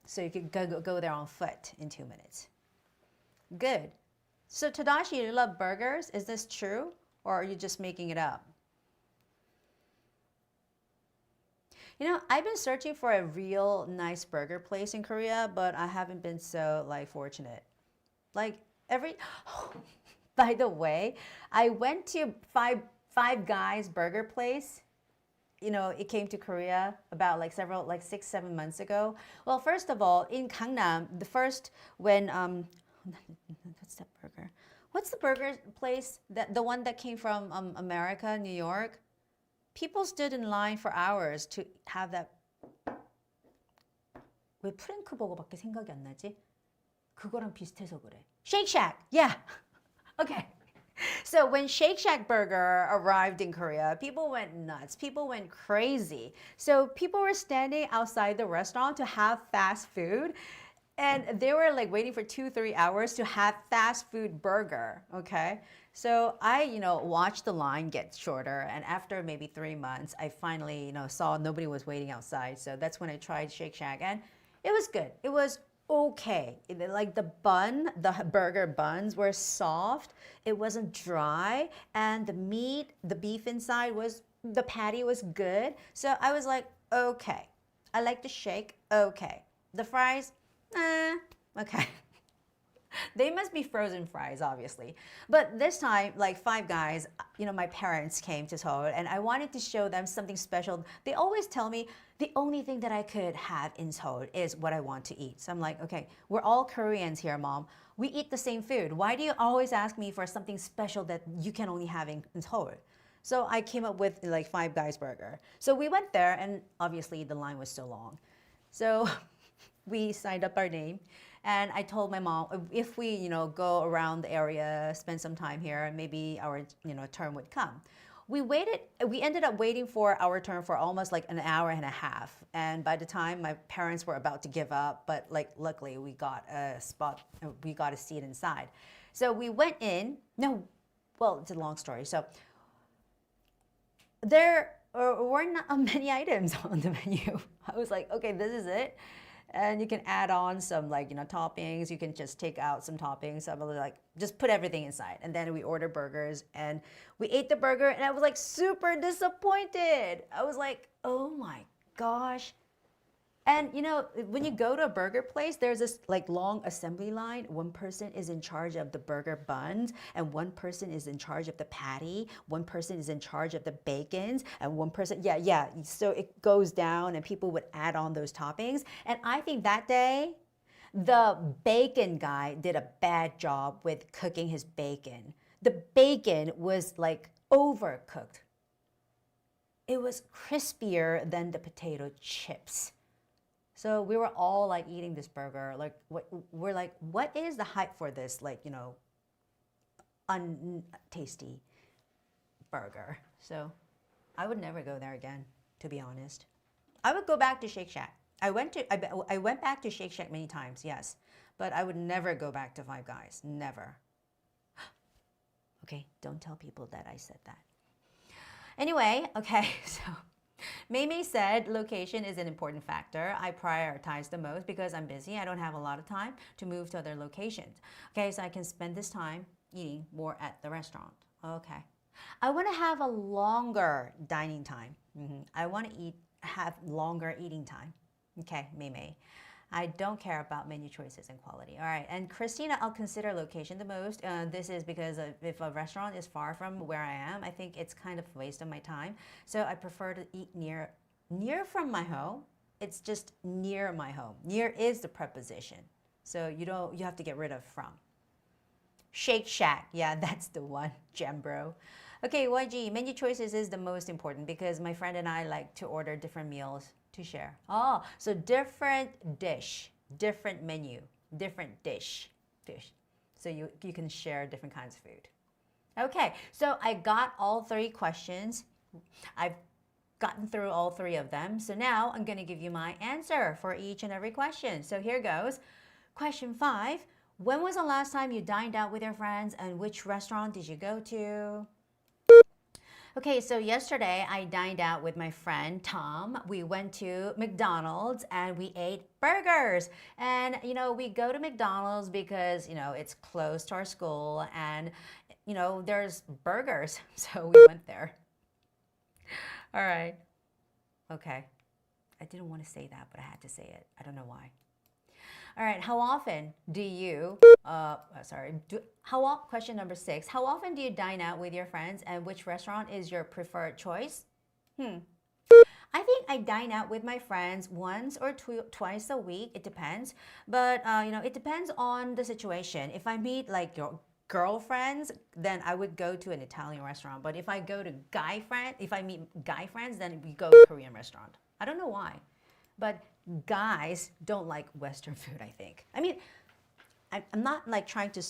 S1: So you could go there on foot in 2 minutes. Good. So Tadashi, you love burgers? Is this true, or are you just making it up? I've been searching for a real nice burger place in Korea, but I haven't been so fortunate. By the way, I went to Five Guys burger place. You know, it came to Korea about like 6-7 months ago. Well, first of all, in Gangnam, the first when what's that burger? What's the burger place that the one that came from America, New York? People stood in line for hours to have that. 왜 프랭크 버거밖에 생각이 안 나지? 그거랑 비슷해서 그래. Shake Shack. Yeah. Okay. So when Shake Shack burger arrived in Korea, people went nuts. People went crazy. So people were standing outside the restaurant to have fast food. And they were like waiting for 2-3 hours to have fast food burger. Okay. So I, watched the line get shorter. And after maybe 3 months, I finally, saw nobody was waiting outside. So that's when I tried Shake Shack. And it was good. It was okay. Like the burger buns were soft. It wasn't dry. And the meat, the beef inside the patty was good. So I was like, okay. I like the shake. Okay. The fries, okay. They must be frozen fries, obviously. But this time, like Five Guys, my parents came to Seoul and I wanted to show them something special. They always tell me the only thing that I could have in Seoul is what I want to eat. So I'm like, okay, we're all Koreans here, Mom. We eat the same food. Why do you always ask me for something special that you can only have in Seoul? So I came up with like Five Guys burger. So we went there and obviously the line was so long. So we signed up our name. And I told my mom, if we, go around the area, spend some time here, maybe our, turn would come. We ended up waiting for our turn for almost like an hour and a half. And by the time my parents were about to give up, but like luckily we got a seat inside. So we went in. It's a long story. So there were not many items on the menu. I was like, okay, this is it. And you can add on some toppings. You can just take out some toppings. So I was like, just put everything inside. And then we ordered burgers and we ate the burger and I was like super disappointed. I was like, oh my gosh. And when you go to a burger place, there's this like long assembly line. One person is in charge of the burger buns and one person is in charge of the patty. One person is in charge of the bacons and one person, yeah. So it goes down and people would add on those toppings. And I think that day, the bacon guy did a bad job with cooking his bacon. The bacon was like overcooked. It was crispier than the potato chips. So we were all like eating this burger. Like we're like, what is the hype for this? Like, untasty burger. So I would never go there again, to be honest. I would go back to Shake Shack. I went back to Shake Shack many times, yes. But I would never go back to Five Guys. Never. Okay, don't tell people that I said that. Anyway, okay, so Mei said location is an important factor. I prioritize the most because I'm busy. I don't have a lot of time to move to other locations. Okay, so I can spend this time eating more at the restaurant. Okay. I want to have a longer dining time. I want to have longer eating time. Okay, Mei. I don't care about menu choices and quality. All right, and Christina, I'll consider location the most. This is because if a restaurant is far from where I am, I think it's kind of a waste of my time. So I prefer to eat near from my home. It's just near my home. Near is the preposition. So you have to get rid of from. Shake Shack, yeah, that's the one, Jambro. Okay, YG, menu choices is the most important because my friend and I like to order different meals to share. Oh, so different dish, different menu, different dish. So you can share different kinds of food. Okay, so I got all 3 questions. I've gotten through all 3 of them. So now I'm going to give you my answer for each and every question. So here goes. Question 5. When was the last time you dined out with your friends and which restaurant did you go to? Okay, so yesterday I dined out with my friend Tom. We went to McDonald's and we ate burgers. And, we go to McDonald's because, it's close to our school and, there's burgers. So we went there. All right. Okay. I didn't want to say that, but I had to say it. I don't know why. All right, how often do you, question number 6, how often do you dine out with your friends and which restaurant is your preferred choice? I think I dine out with my friends once or twice a week. It depends. But, it depends on the situation. If I meet like your girlfriends, then I would go to an Italian restaurant. But if I meet guy friends, then we go to a Korean restaurant. I don't know why. But guys don't like Western food, I think. I mean, I'm not like trying to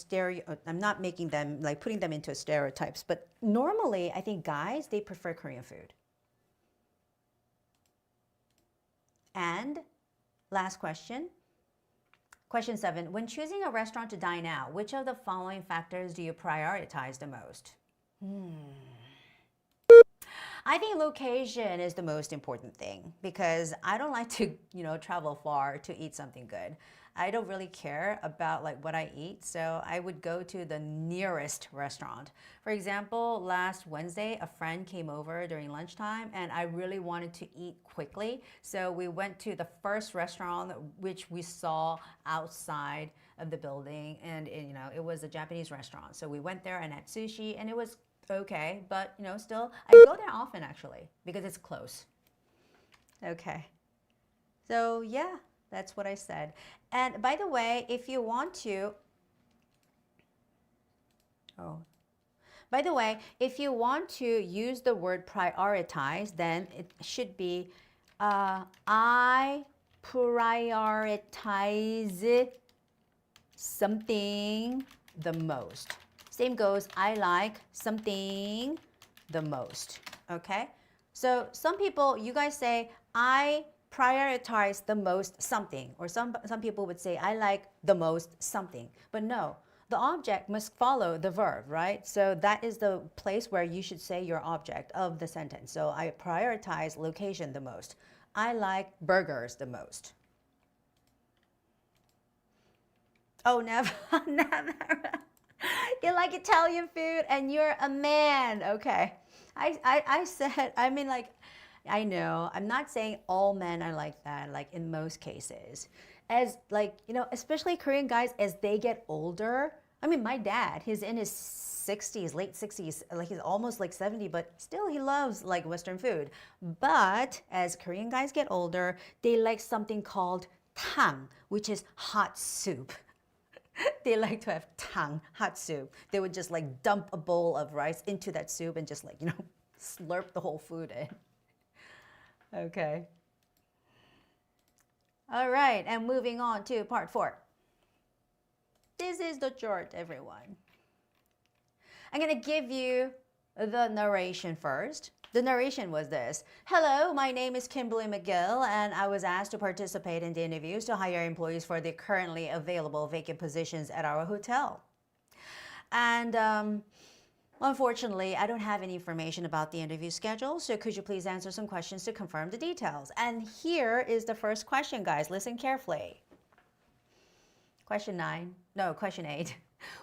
S1: I'm not making them, like putting them into stereotypes. But normally, I think guys, they prefer Korean food. And last question. Question 7. When choosing a restaurant to dine out, which of the following factors do you prioritize the most? I think location is the most important thing because I don't like to, travel far to eat something good. I don't really care about like what I eat, so I would go to the nearest restaurant. For example, last Wednesday, a friend came over during lunchtime and I really wanted to eat quickly. So we went to the first restaurant which we saw outside of the building, and it was a Japanese restaurant. So we went there and had sushi, and it was okay, but still I go there often actually because it's close. Okay. So yeah, that's what I said. And by the way, if you want to use the word prioritize, then it should be I prioritize something the most. Same goes, I like something the most. Okay? So some people, you guys say, I prioritize the most something. Or some people would say, I like the most something. But no, the object must follow the verb, right? So that is the place where you should say your object of the sentence. So I prioritize location the most. I like burgers the most. Oh, never, never. You like Italian food and you're a man. Okay. I said, I know, I'm not saying all men are like that, like in most cases. As like, especially Korean guys, as they get older, my dad, he's in his 60s, late 60s, like he's almost like 70, but still he loves like Western food. But as Korean guys get older, they like something called tang, which is hot soup. They like to have tang, hot soup. They would just like dump a bowl of rice into that soup and just like, slurp the whole food in. Okay. All right, and moving on to part 4. This is the chart, everyone. I'm going to give you the narration first. The narration was this. Hello, my name is Kimberly McGill, and I was asked to participate in the interviews to hire employees for the currently available vacant positions at our hotel. And unfortunately, I don't have any information about the interview schedule, so could you please answer some questions to confirm the details? And here is the first question, guys. Listen carefully. Question 8.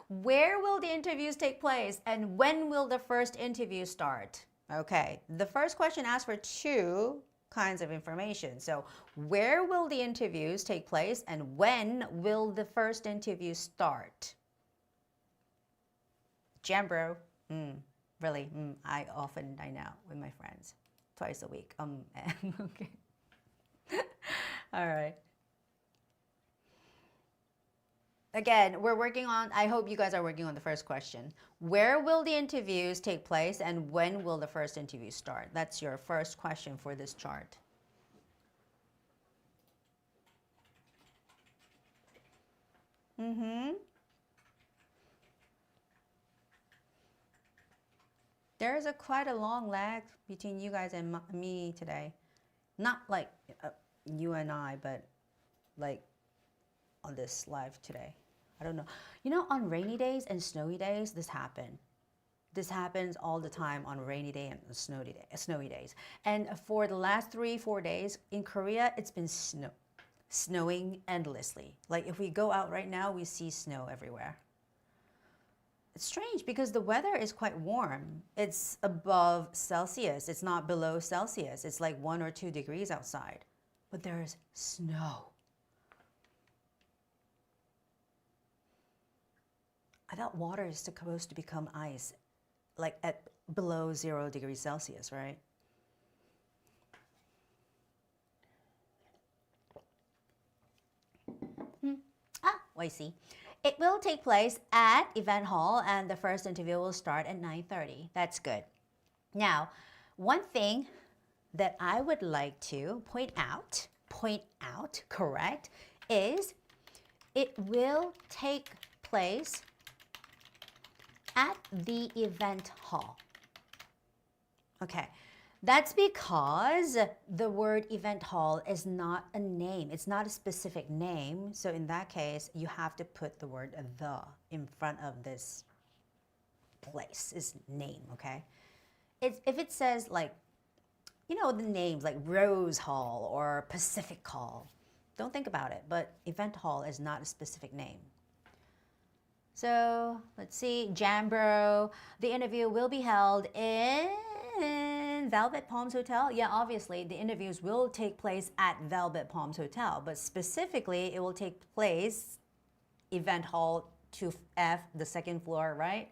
S1: Where will the interviews take place and when will the first interview start? Okay, the first question asks for 2 kinds of information. So where will the interviews take place and when will the first interview start? Jambro. Really, I often dine out with my friends twice a week. Okay. All right. Again, I hope you guys are working on the first question. Where will the interviews take place and when will the first interview start? That's your first question for this chart. There's quite a long lag between you guys and me today. Not like you and I, but like on this live today. I don't know. On rainy days and snowy days, this happens. This happens all the time on rainy day and snowy days. And for the last 3-4 days in Korea, it's been snowing endlessly. Like if we go out right now, we see snow everywhere. It's strange because the weather is quite warm. It's above Celsius. It's not below Celsius. It's like 1 or 2 degrees outside. But there's snow. I thought water is supposed to become ice, like at below 0 degrees Celsius, right? I see. It will take place at event hall and the first interview will start at 9:30. That's good. Now, one thing that I would like to point out, correct, is it will take place at the event hall. Okay, that's because the word event hall is not a name. It's not a specific name. So in that case, you have to put the word the in front of this place, is name, okay? If it says like, you know, the names like Rose Hall or Pacific Hall, don't think about it. But event hall is not a specific name. So let's see, Jambro. The interview will be held in Velvet Palms Hotel. Yeah, obviously the interviews will take place at Velvet Palms Hotel, but specifically it will take place event hall 2F, the second floor, right?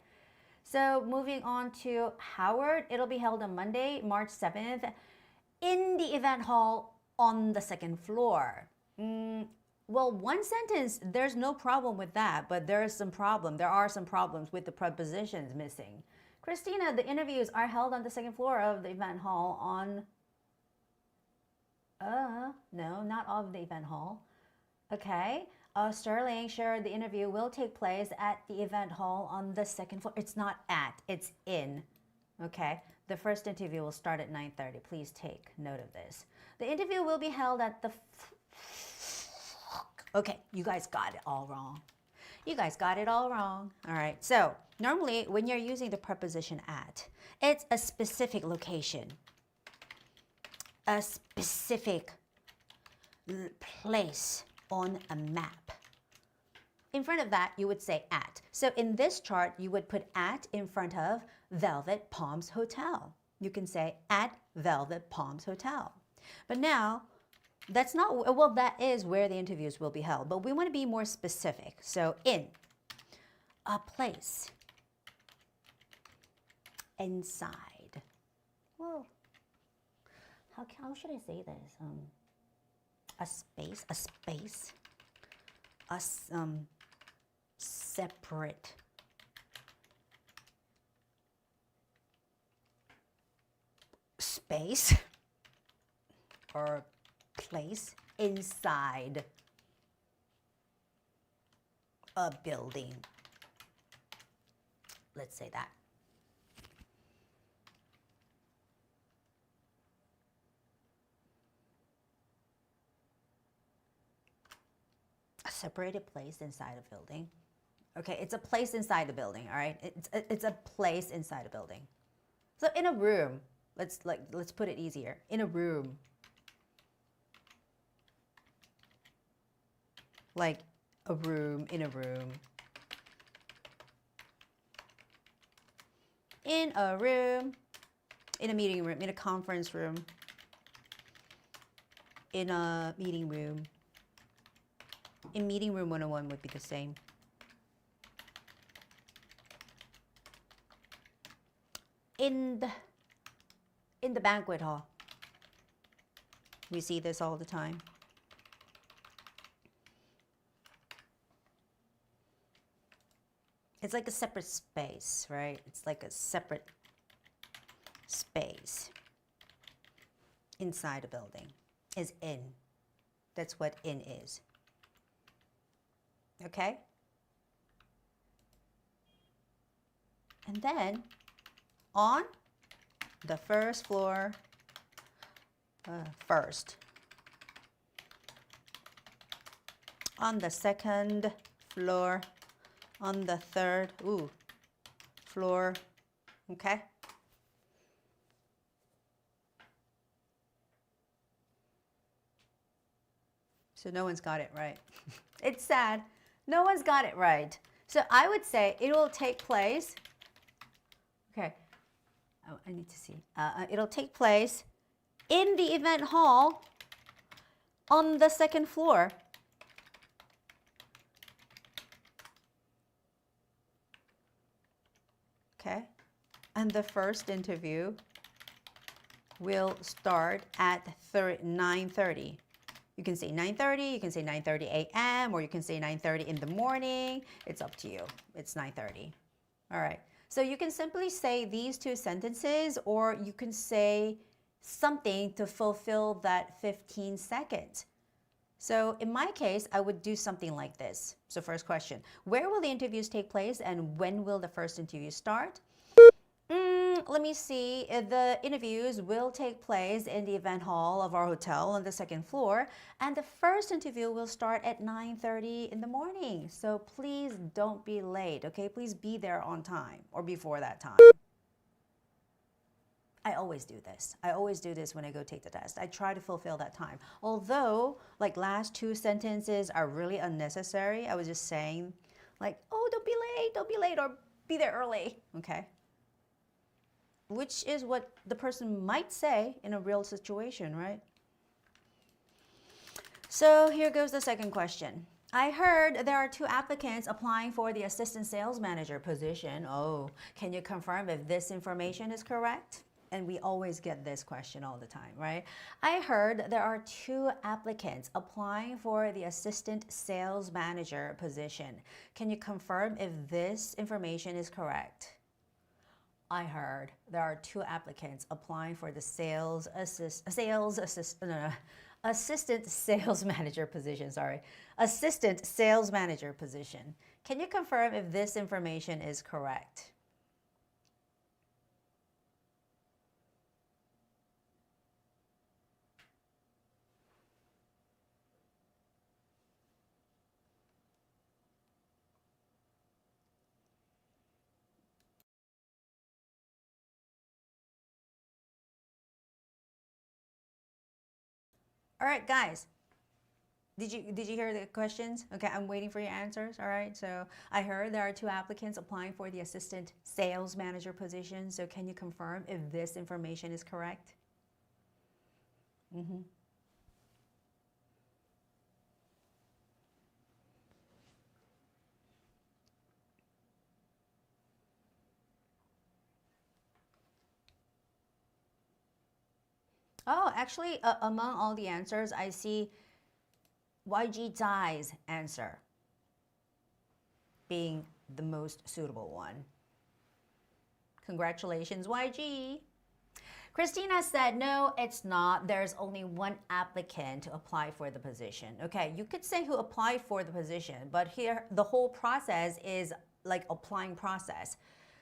S1: So moving on to Howard, it'll be held on Monday, March 7th in the event hall on the second floor. Well, one sentence, there's no problem with that, but there are some problems with the prepositions missing. Christina, the interviews are held on the second floor of the event hall on, no, not of the event hall. Okay. Sterling, sure, the interview will take place at the event hall on the second floor. It's not at, it's in. Okay. The first interview will start at 9:30. Please take note of this. The interview will be held at the... Okay, you guys got it all wrong. You guys got it all wrong. All right, so normally when you're using the preposition at, it's a specific location, a specific place on a map. In front of that, you would say at. So in this chart, you would put at in front of Velvet Palms Hotel. You can say at Velvet Palms Hotel. But now, that's not, well, that is where the interviews will be held, but we want to be more specific. So in a place, inside. Well, how should I say this? A space, a separate space or place inside a building. Let's say that. A separated place inside a building. Okay, it's a place inside the building, all right? It's a place inside a building. So in a room, let's put it easier. In a room. Like a room, in a room. In a room, in a meeting room, in a conference room, in a meeting room. In meeting room 101 would be the same. In the banquet hall. We see this all the time. It's like a separate space, right? It's like a separate space inside a building. Is in. That's what in is. Okay? And then on the first floor, first. On the second floor. On the third, floor, okay? So no one's got it right. It's sad. No one's got it right. So I would say it will take place, okay, oh, I need to see. It'll take place in the event hall on the second floor. And the first interview will start at 9:30. You can say 9:30, you can say 9:30 a.m., or you can say 9:30 in the morning. It's up to you. It's 9:30. All right. So you can simply say these two sentences, or you can say something to fulfill that 15 seconds. So in my case, I would do something like this. So first question, where will the interviews take place and when will the first interview start? Let me see. The interviews will take place in the event hall of our hotel on the second floor, and the first interview will start at 9:30 in the morning. So please don't be late, okay? Please be there on time or before that time. I always do this. I always do this when I go take the test. I try to fulfill that time. Although, like last two sentences are really unnecessary. I was just saying, like, oh, don't be late, or be there early, okay? Which is what the person might say in a real situation, right? So here goes the second question. I heard there are 2 applicants applying for the assistant sales manager position. Oh, can you confirm if this information is correct? And we always get this question all the time, right? I heard there are 2 applicants applying for the assistant sales manager position. Can you confirm if this information is correct? I heard there are 2 applicants applying for the assistant sales manager position, assistant sales manager position. Can you confirm if this information is correct? All right, guys. Did you hear the questions? Okay, I'm waiting for your answers. All right, so I heard there are 2 applicants applying for the assistant sales manager position. So can you confirm if this information is correct? Oh, actually, among all the answers, I see YG Zai's answer being the most suitable one. Congratulations, YG. Christina said, no, it's not. There's only 1 applicant to apply for the position. Okay, you could say who applied for the position, but here the whole process is like applying process.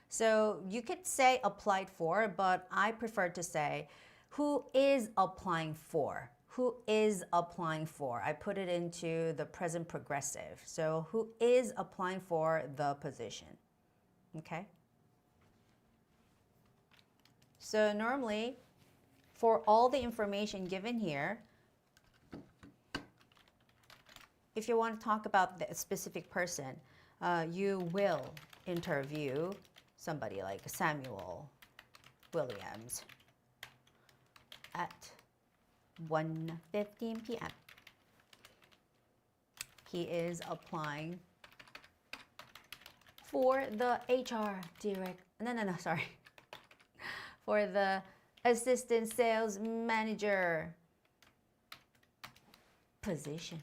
S1: So you could say applied for, but I prefer to say who is applying for. Who is applying for? I put it into the present progressive. So who is applying for the position? Okay. So normally, for all the information given here, if you want to talk about the specific person, you will interview somebody like Samuel Williams at 1:15 p.m. He is applying for the for the assistant sales manager position.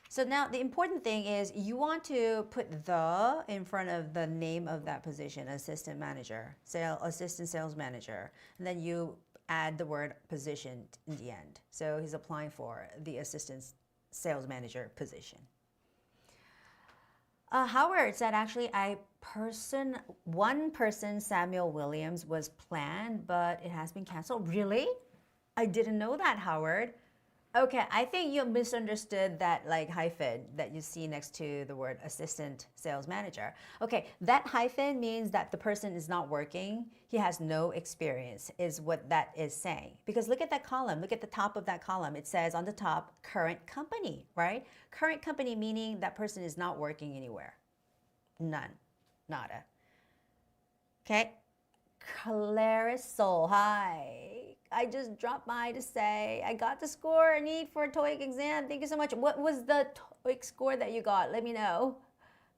S1: So now the important thing is you want to put the in front of the name of that position, assistant manager, assistant sales manager, and then you add the word position in the end. So he's applying for the assistant sales manager position. Howard said actually one person, Samuel Williams, was planned, but it has been canceled. Really? I didn't know that, Howard. Okay, I think you misunderstood that like hyphen that you see next to the word assistant sales manager. Okay, that hyphen means that the person is not working. He has no experience is what that is saying. Because look at that column. Look at the top of that column. It says on the top, current company, right? Current company meaning that person is not working anywhere. None. Nada. Okay. Clarissol, hi. I just dropped by to say I got the score I need for a TOEIC exam. Thank you so much. What was the TOEIC score that you got? Let me know.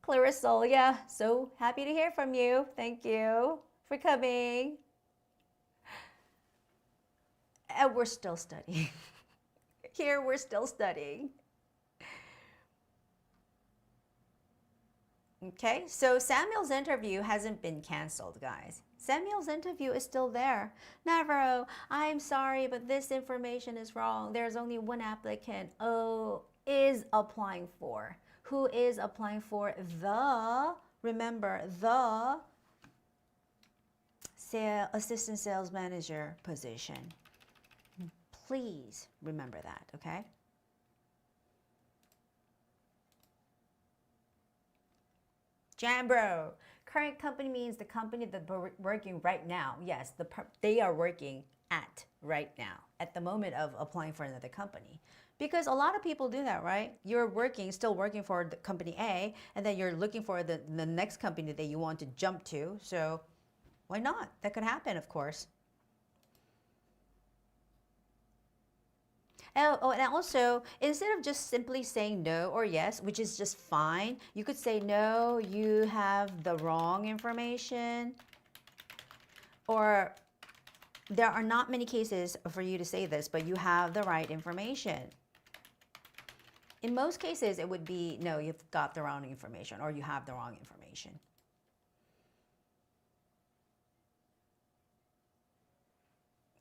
S1: Clarissol, yeah, so happy to hear from you. Thank you. for coming. And we're still studying. Here we're still studying. Okay, so Samuel's interview hasn't been canceled, guys. Samuel's interview is still there. Navarro, I'm sorry, but this information is wrong. There's only one applicant. Oh, is applying for. Who is applying for the, remember, the assistant sales manager position. Please remember that, okay? Jambro, current company means the company that we're working right now. Yes, they are working at right now, at the moment of applying for another company. Because a lot of people do that, right? You're still working for the company A, and then you're looking for the next company that you want to jump to. So why not? That could happen, of course. Oh, and also, instead of just simply saying no or yes, which is just fine, you could say no, you have the wrong information. Or there are not many cases for you to say this, but you have the right information. In most cases, it would be, no, you've got the wrong information, or you have the wrong information.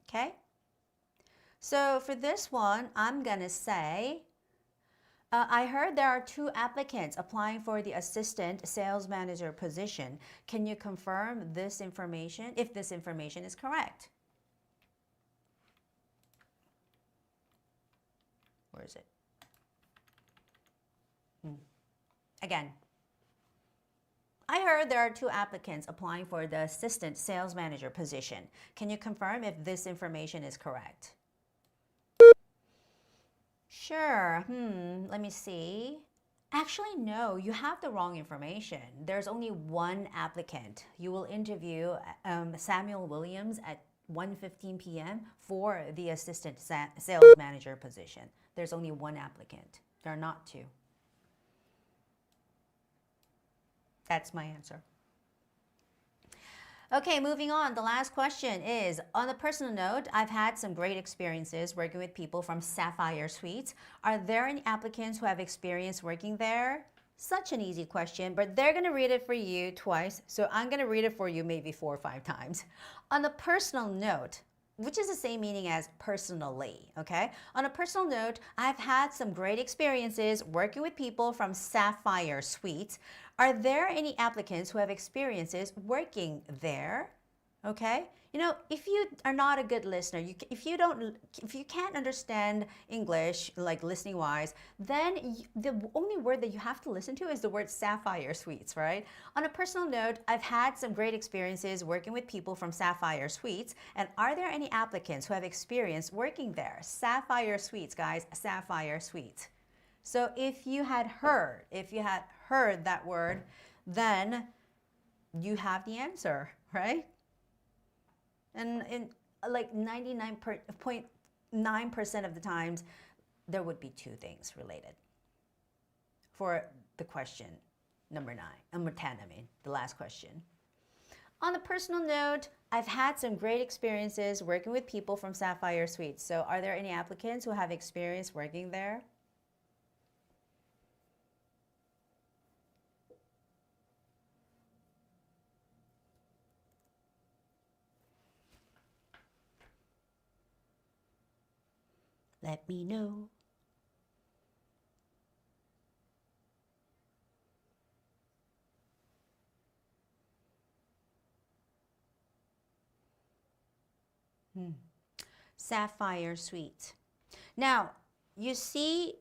S1: Okay? So for this one, I'm going to say, I heard there are 2 applicants applying for the assistant sales manager position. Can you confirm this information, if this information is correct? Where is it? Again. I heard there are 2 applicants applying for the assistant sales manager position. Can you confirm if this information is correct? Sure, let me see. Actually, no, you have the wrong information. There's only 1 applicant. You will interview Samuel Williams at 1:15 p.m. for the assistant sales manager position. There's only 1 applicant. There are not 2. That's my answer. Okay, moving on. The last question is, on a personal note, I've had some great experiences working with people from Sapphire Suites. Are there any applicants who have experience working there? Such an easy question, but they're going to read it for you twice, so I'm going to read it for you maybe 4 or 5 times. On a personal note, which is the same meaning as personally, okay? On a personal note, I've had some great experiences working with people from Sapphire Suites. Are there any applicants who have experiences working there? Okay? You know, if you are not a good listener, if you can't understand English, like listening wise, then the only word that you have to listen to is the word Sapphire Suites, right? On a personal note, I've had some great experiences working with people from Sapphire Suites. And are there any applicants who have experience working there? Sapphire Suites, guys, Sapphire Suites. So if you had heard that word, then you have the answer, right? And in like 99.9% of the times, there would be 2 things related for the question number 10, the last question. On a personal note, I've had some great experiences working with people from Sapphire Suites. So are there any applicants who have experience working there? Let me know. Sapphire Suite. Now, you see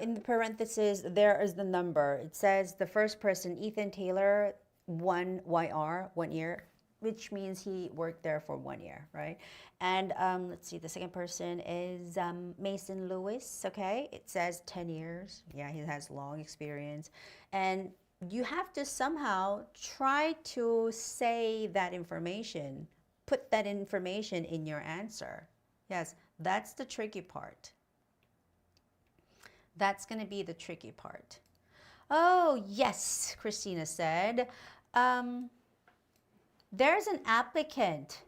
S1: in the parentheses, there is the number. It says the first person, Ethan Taylor, 1 YR, 1 year, which means he worked there for 1 year, right? And let's see, the second person is Mason Lewis, okay? It says 10 years. Yeah, he has long experience. And you have to somehow try to say that information, put that information in your answer. Yes, that's the tricky part. That's going to be the tricky part. Oh, yes, Christina said. there's an applicant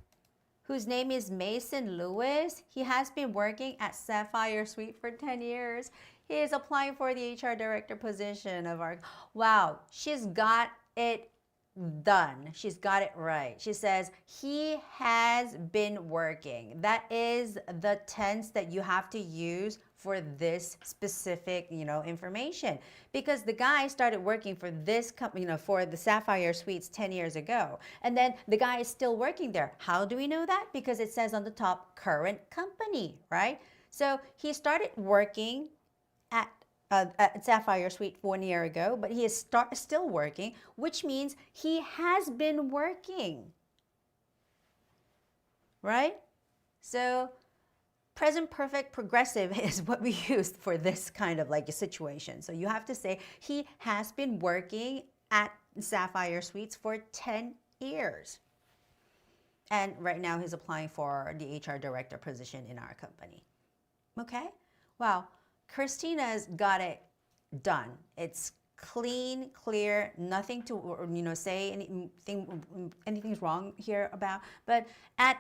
S1: whose name is Mason Lewis. He has been working at Sapphire Suite for 10 years. He is applying for the HR director position of our, wow, she's got it done. She's got it right. She says, he has been working. That is the tense that you have to use for this specific, information. Because the guy started working for this company, for the Sapphire Suites 10 years ago. And then the guy is still working there. How do we know that? Because it says on the top, current company, right? So he started working at Sapphire Suite 1 year ago, but he is still working, which means he has been working, right? So present perfect progressive is what we used for this kind of like a situation. So you have to say he has been working at Sapphire Suites for 10 years. And right now he's applying for the HR director position in our company. Okay? Wow. Christina's got it done. It's clean, clear, nothing to say anything's wrong here about. But at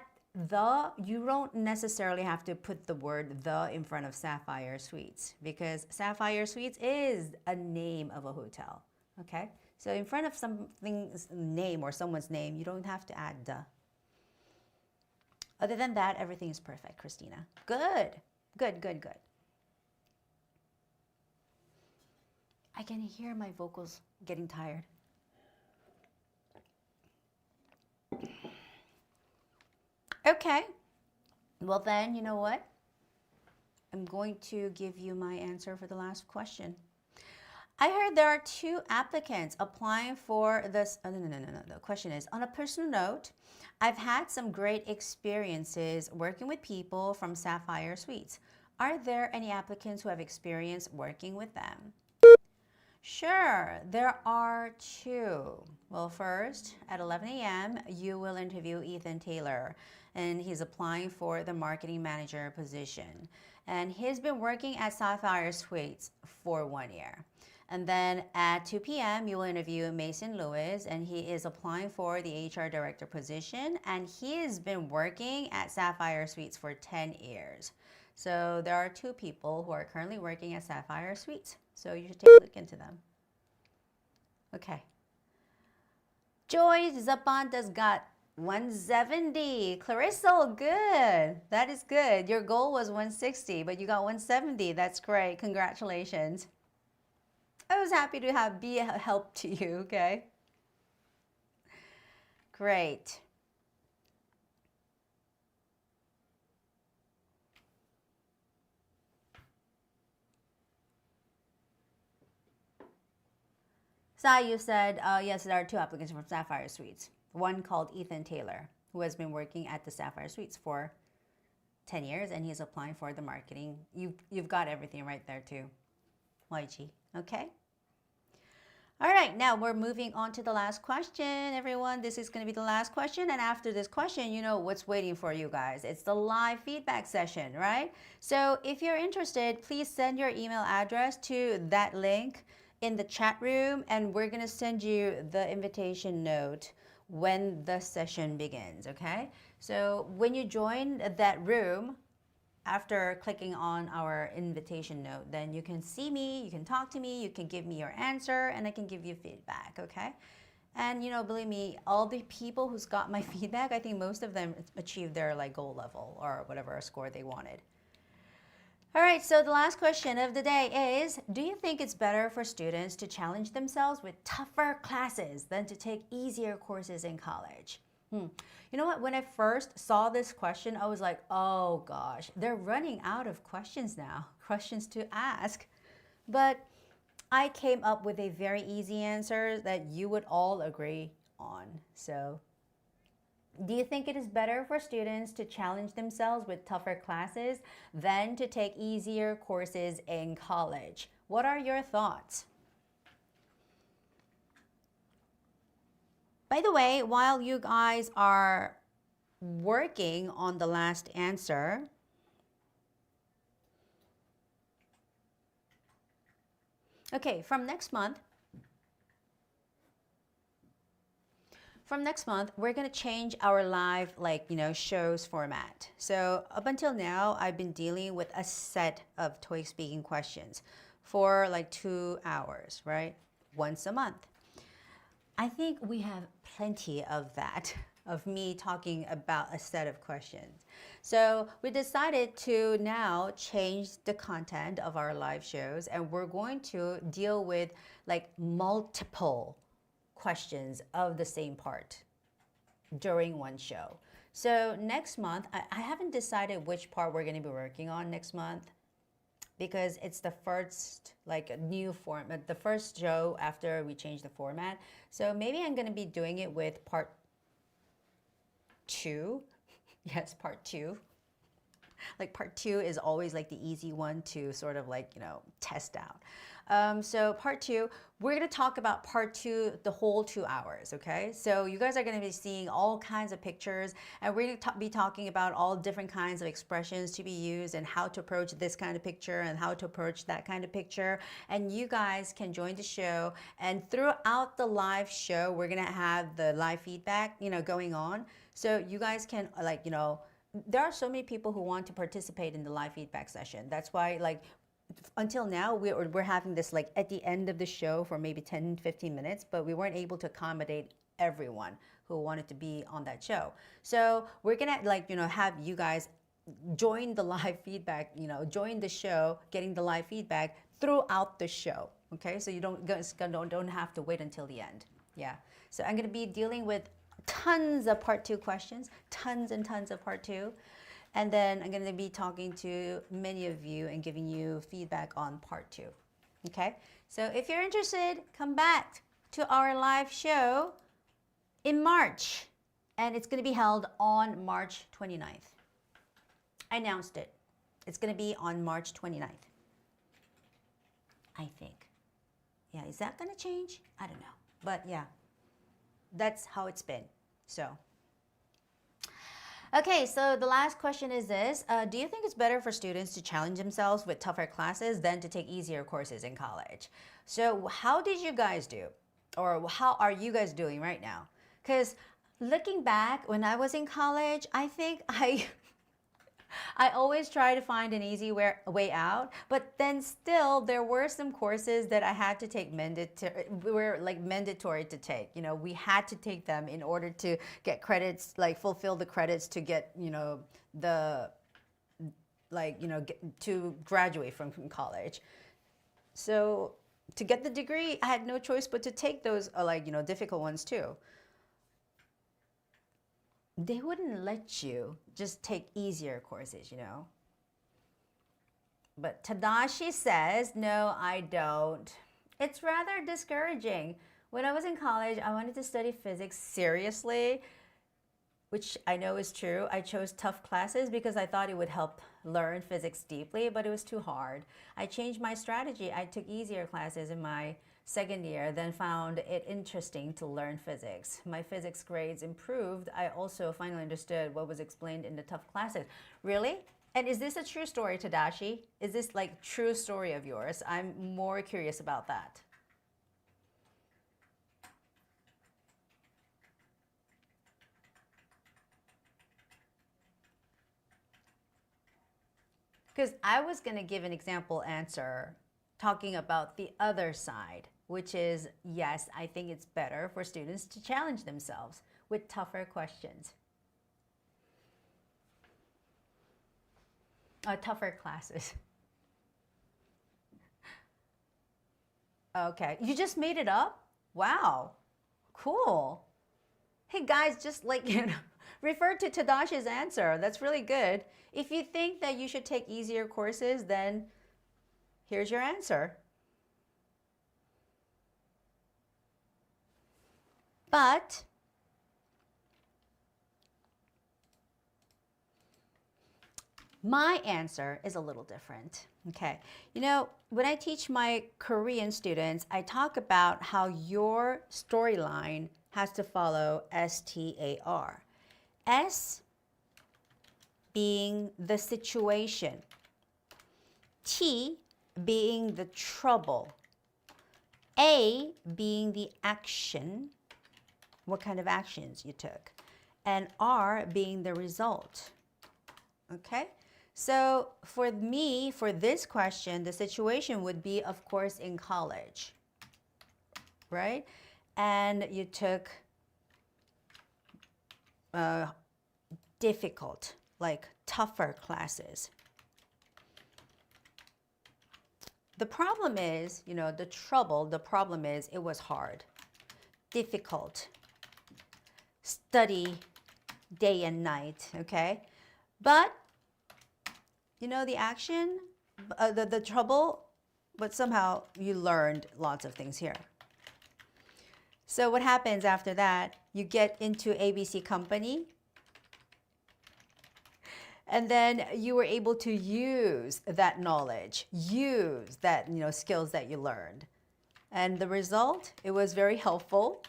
S1: the, you don't necessarily have to put the word the in front of Sapphire Suites, because Sapphire Suites is a name of a hotel. Okay? So in front of something's name or someone's name, you don't have to add the. Other than that, everything is perfect, Christina. Good. Good, good, good. I can hear my vocals getting tired. Okay. Well then, you know what? I'm going to give you my answer for the last question. I heard there are 2 applicants applying for this. No. The question is, on a personal note, I've had some great experiences working with people from Sapphire Suites. Are there any applicants who have experience working with them? Sure, there are 2. Well, first, at 11 a.m., you will interview Ethan Taylor, and he's applying for the marketing manager position. And he's been working at Sapphire Suites for 1 year. And then at 2 p.m., you will interview Mason Lewis, and he is applying for the HR director position, and he has been working at Sapphire Suites for 10 years. So there are 2 people who are currently working at Sapphire Suites. So you should take a look into them. Okay. Joy Zapanta's got 170. Clarissa, good. That is good. Your goal was 160, but you got 170. That's great. Congratulations. I was happy to be a help to you, okay? Great. Sai, you said, yes, there are 2 applicants from Sapphire Suites. One called Ethan Taylor, who has been working at the Sapphire Suites for 10 years, and he's applying for the marketing. You've got everything right there too, YG, okay? All right, now we're moving on to the last question, everyone. This is going to be the last question, and after this question, you know what's waiting for you guys. It's the live feedback session, right? So if you're interested, please send your email address to that link in the chat room, and we're going to send you the invitation note when the session begins, okay? So when you join that room, after clicking on our invitation note, then you can see me, you can talk to me, you can give me your answer, and I can give you feedback, okay? And believe me, all the people who's got my feedback, I think most of them achieved their goal level or whatever score they wanted. All right, so the last question of the day is, do you think it's better for students to challenge themselves with tougher classes than to take easier courses in college? You know what? When I first saw this question, I was like, oh gosh, they're running out of questions now, questions to ask. But I came up with a very easy answer that you would all agree on. So, do you think it is better for students to challenge themselves with tougher classes than to take easier courses in college? What are your thoughts? By the way, while you guys are working on the last answer, okay, from next month, from next month, we're going to change our live, shows format. So up until now, I've been dealing with a set of TOEIC speaking questions for like 2 hours, right? Once a month. I think we have plenty of that, of me talking about a set of questions. So we decided to now change the content of our live shows, and we're going to deal with like multiple questions of the same part during one show. So next month, I haven't decided which part we're going to be working on next month because it's the first new format, the first show after we change the format. So maybe I'm going to be doing it with part 2. Yes, part 2. Like part 2 is always like the easy one to sort of test out. So part 2, we're going to talk about part 2 the whole 2 hours, okay? So you guys are going to be seeing all kinds of pictures, and we're going to be talking about all different kinds of expressions to be used and how to approach this kind of picture and how to approach that kind of picture. And you guys can join the show, and throughout the live show, we're going to have the live feedback, going on. So you guys can there are so many people who want to participate in the live feedback session. That's why until now we're having this at the end of the show for maybe 10-15 minutes, but we weren't able to accommodate everyone who wanted to be on that show. So we're gonna have you guys join the live feedback, join the show, getting the live feedback throughout the show. Okay, so you don't have to wait until the end. Yeah. So I'm gonna be dealing with tons of part 2 questions, tons and tons of part 2. And then I'm going to be talking to many of you and giving you feedback on part 2. Okay? So if you're interested, come back to our live show in March. And it's going to be held on March 29th. I announced it. It's going to be on March 29th. I think. Yeah, is that going to change? I don't know. But yeah. That's how it's been. So, okay, so the last question is this. Do you think it's better for students to challenge themselves with tougher classes than to take easier courses in college? So how did you guys do? Or how are you guys doing right now? Because looking back, when I was in college, I think I always try to find an easy way out, but then still there were some courses that I had to take mandatory to take. We had to take them in order to get credits, fulfill the credits to get, to graduate from college. So to get the degree, I had no choice but to take those, difficult ones too. They wouldn't let you just take easier courses, But Tadashi says, no, I don't. It's rather discouraging. When I was in college, I wanted to study physics seriously, which I know is true. I chose tough classes because I thought it would help learn physics deeply, but it was too hard. I changed my strategy. I took easier classes in my second year, then found it interesting to learn physics. My physics grades improved. I also finally understood what was explained in the tough classes. Really? And is this a true story, Tadashi? Is this true story of yours? I'm more curious about that. Because I was going to give an example answer talking about the other side, which is, yes, I think it's better for students to challenge themselves with tougher questions. Tougher classes. Okay, you just made it up? Wow, cool. Hey guys, just refer to Tadashi's answer. That's really good. If you think that you should take easier courses, then here's your answer. But my answer is a little different. Okay, when I teach my Korean students, I talk about how your storyline has to follow STAR. S being the situation, T being the trouble, A being the action, what kind of actions you took, and are being the result. Okay? So for me, for this question, the situation would be, of course, in college, right? And you took difficult, like tougher classes. The problem is, the problem is it was hard, difficult, study day and night, okay? But, the action, the trouble, but somehow you learned lots of things here. So what happens after that? You get into ABC company, and then you were able to use that knowledge, use that, skills that you learned. And the result, it was very helpful.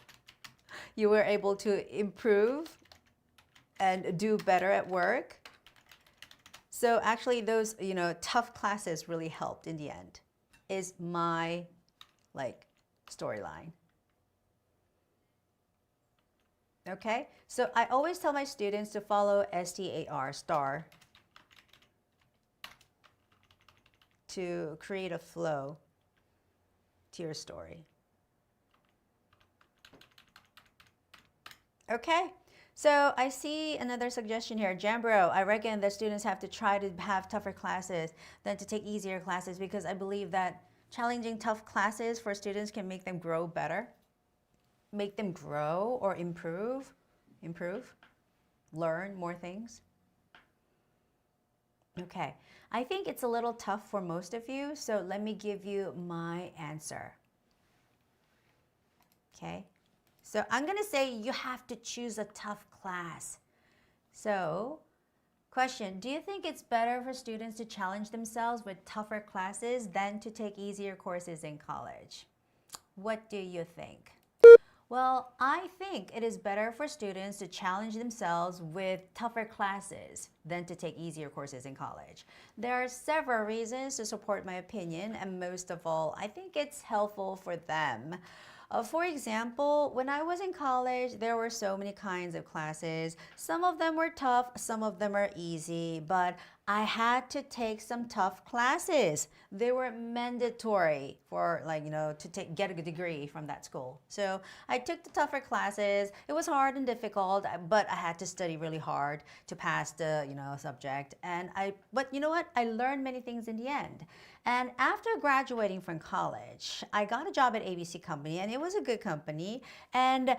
S1: You were able to improve and do better at work. So actually those, tough classes really helped in the end, is my, storyline. Okay, so I always tell my students to follow STAR, star, to create a flow to your story. Okay, so I see another suggestion here. Jambro, I reckon that students have to try to have tougher classes than to take easier classes, because I believe that challenging tough classes for students can make them grow better. Make them grow or improve, learn more things. Okay, I think it's a little tough for most of you, so let me give you my answer. Okay, so I'm gonna say you have to choose a tough class. So, question, do you think it's better for students to challenge themselves with tougher classes than to take easier courses in college? What do you think? Well, I think it is better for students to challenge themselves with tougher classes than to take easier courses in college. There are several reasons to support my opinion, and most of all, I think it's helpful for them. For example, when I was in college, there were so many kinds of classes. Some of them were tough, some of them are easy, but I had to take some tough classes. They were mandatory for, to get a degree from that school. So I took the tougher classes. It was hard and difficult, but I had to study really hard to pass the, subject. But you know what? I learned many things in the end. And after graduating from college, I got a job at ABC Company, and it was a good company. And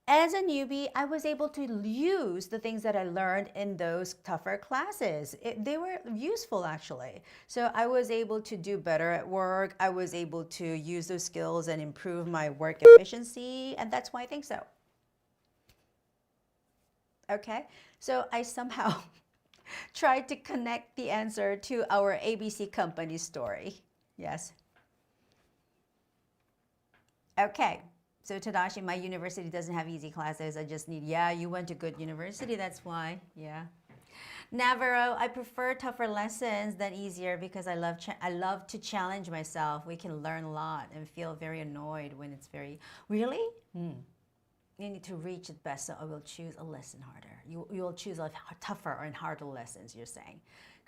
S1: as a newbie, I was able to use the things that I learned in those tougher classes. They were useful, actually. So I was able to do better at work. I was able to use those skills and improve my work efficiency, and that's why I think so. Okay, so I somehow tried to connect the answer to our ABC Company story. Yes. Okay. So Tadashi, my university doesn't have easy classes. I just need, you went to good university, that's why, Navarro, I prefer tougher lessons than easier because I love to challenge myself. We can learn a lot and feel very annoyed when it's very, really? You need to reach it best, so I will choose a lesson harder. You will choose a tougher and harder lessons, you're saying.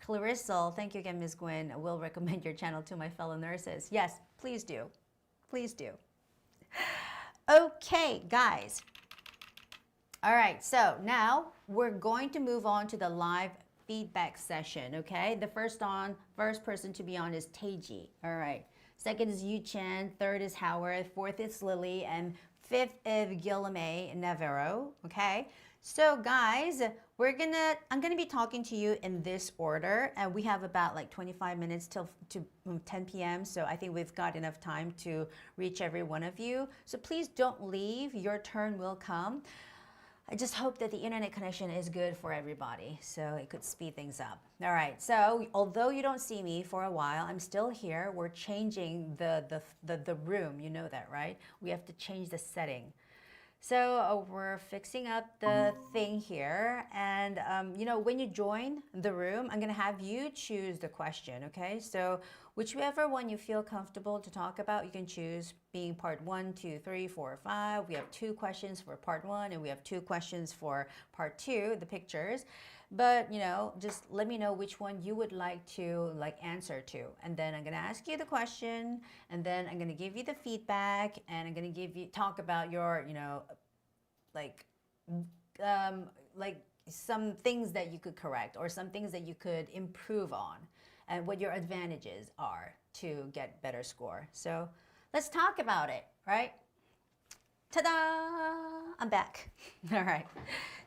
S1: Clarissa, thank you again, Ms. Gwen. I will recommend your channel to my fellow nurses. Yes, please do. Please do. Okay, guys. All right, so now we're going to move on to the live feedback session, okay? The first person to be on is Taiji. All right. Second is Yu Chen. Third is Howard. Fourth is Lily. And fifth is Guilherme Navarro, okay? So guys, I'm gonna be talking to you in this order, and we have about 25 minutes till 10 p.m. So I think we've got enough time to reach every one of you. So please don't leave. Your turn will come. I just hope that the internet connection is good for everybody, so it could speed things up. All right, so although you don't see me for a while, I'm still here. We're changing the room, you know that, right? We have to change the setting. So we're fixing up the thing here. And, when you join the room, I'm going to have you choose the question, okay? So whichever one you feel comfortable to talk about, you can choose being part 1, 2, 3, 4, 5. We have 2 questions for part 1 and we have 2 questions for part 2, the pictures. But, just let me know which one you would like to answer to. And then I'm going to ask you the question and then I'm going to give you the feedback and I'm going to talk about your, some things that you could correct or some things that you could improve on and what your advantages are to get better score. So let's talk about it, right? Ta-da! I'm back. All right.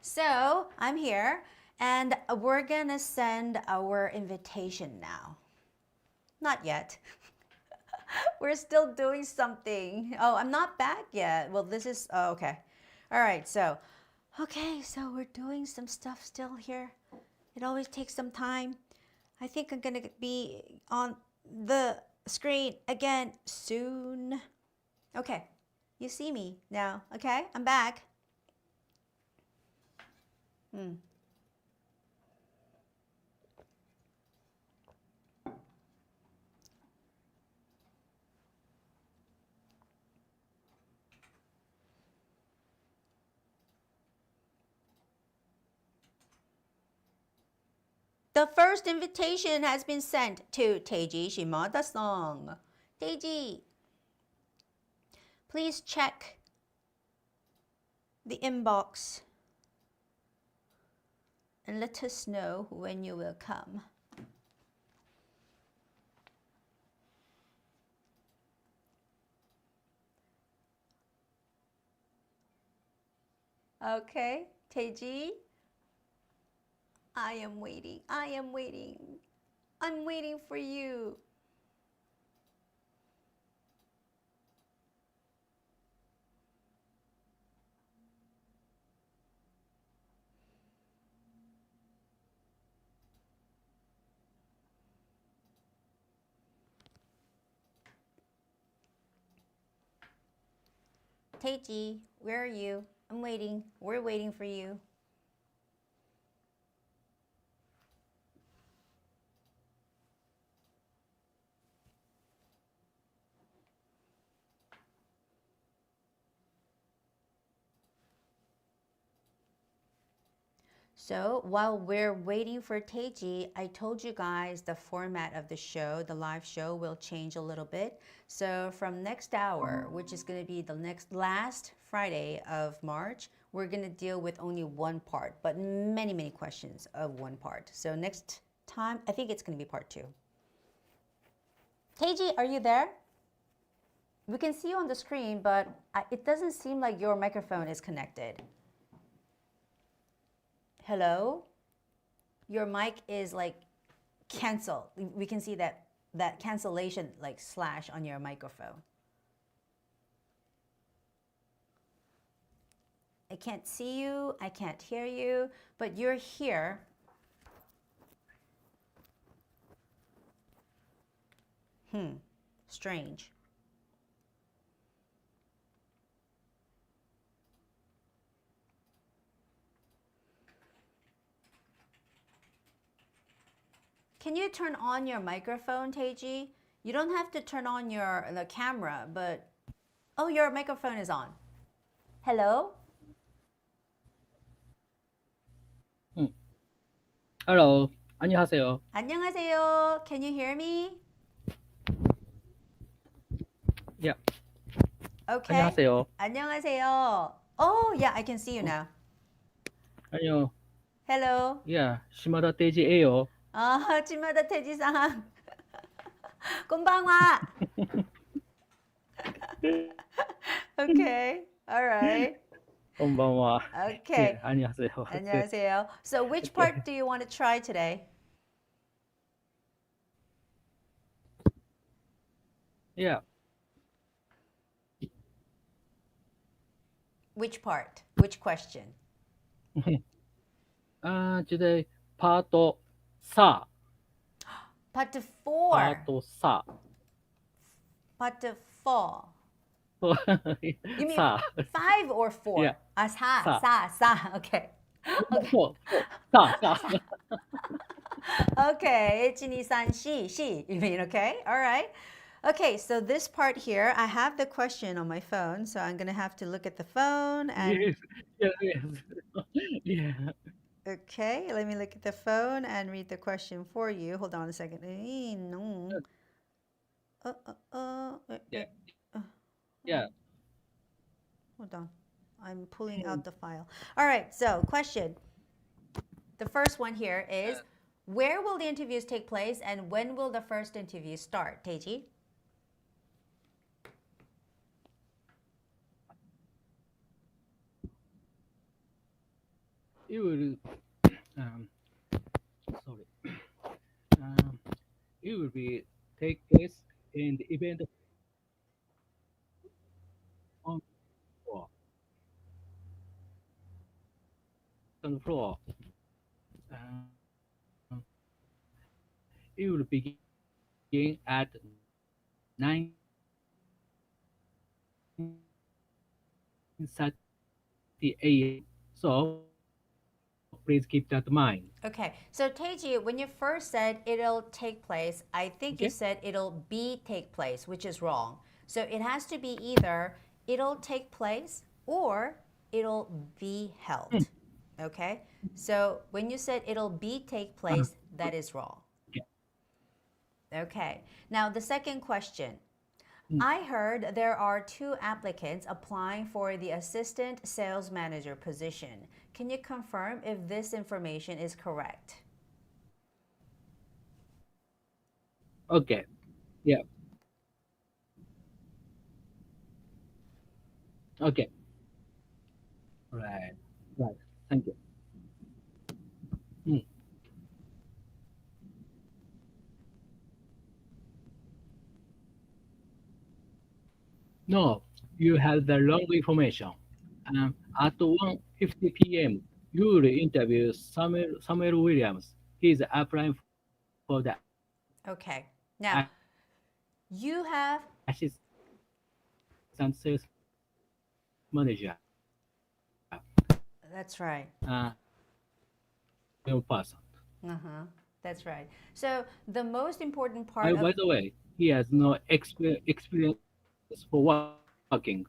S1: So I'm here and we're gonna send our invitation now. Not yet. We're still doing something. Oh, I'm not back yet. Well, this is, okay. All right, so we're doing some stuff still here. It always takes some time. I think I'm gonna be on the screen again soon. Okay, you see me now, okay? I'm back. The first invitation has been sent to Teiji Shimada-san. Teiji, please check the inbox and let us know when you will come. Okay, Teiji. I am waiting. I'm waiting for you. Teiji, where are you? I'm waiting. We're waiting for you. So while we're waiting for Teiji, I told you guys the format of the show, the live show will change a little bit. So from next hour, which is going to be the last Friday of March, we're going to deal with only one part, but many, many questions of one part. So next time, I think it's going to be part 2. Teiji, are you there? We can see you on the screen, but it doesn't seem like your microphone is connected. Hello? Your mic is canceled. We can see that cancellation slash on your microphone. I can't see you, I can't hear you, but you're here. Strange. Can you turn on your microphone, Teiji? You don't have to turn on the camera, but oh, your microphone is on. Hello?
S2: Hello. 안녕하세요.
S1: 안녕하세요. Can you hear me?
S2: Yeah.
S1: Okay.
S2: 안녕하세요.
S1: 안녕하세요. Oh, yeah, I can see you now.
S2: 안녕.
S1: Hello.
S2: Yeah, 시마다 떼지예요.
S1: 치마다 태지-san. こんばんは. Okay. All right.
S2: こんばんは.
S1: Okay.
S2: Yeah, 안녕하세요.
S1: 안녕하세요. So which part do you want to try today?
S2: Yeah.
S1: Which part? Which question?
S2: Today part 4.
S1: Part 4.
S2: Part 4.
S1: Part 4. You mean
S2: さ
S1: 5 or 4?
S2: Yeah.
S1: Sa. Okay.
S2: そうさあ
S1: Okay. 1, 2, 3, 4. You mean, okay? All right. Okay, so this part here, I have the question on my phone, so I'm going to have to look at the phone and
S2: Yes. Yes. Yeah.
S1: okay, let me look at the phone and read the question for you. Hold on a second. No.
S2: Yeah.
S1: Uh,
S2: Yeah.
S1: Hold on. I'm pulling out the file. All right, so question. The first one here is where will the interviews take place and when will the first interview start, Teiji?
S2: It will sorry. Um, it will be take place in the event on floor. On the floor. Um, it will begin at 9:30 a.m. So please keep that in mind.
S1: Okay, so Teiji, when you first said it'll take place, I think you
S2: Okay.
S1: said it'll be take place, which is wrong. So it has to be either it'll take place or it'll be held. Okay, so when you said it'll be take place, that is wrong.
S2: Okay.
S1: Okay, now the second question.
S2: Mm.
S1: I heard there are 2 applicants applying for the assistant sales manager position. Can you confirm if this information is correct?
S2: Okay. Yeah. Okay. Right. Right. Thank you. Mm. No, you have the wrong information. At 1:50 p.m., you will interview Samuel Williams. He is applying for the
S1: Okay, now you have,
S2: assistant sales manager.
S1: that's right.
S2: New person.
S1: Uh-huh, that's right. So the most important part
S2: By
S1: of,
S2: the way, he has no experience for working.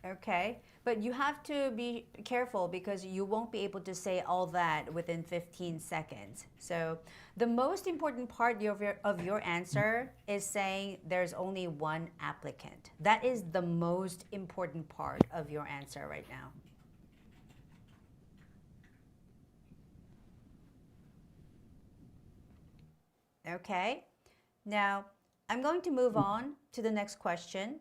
S1: okay, but you have to be careful because you won't be able to say all that within 15 seconds. So the most important part of your answer is saying there's only one applicant. That is the most important part of your answer right now. Okay, now I'm going to move on to the next question.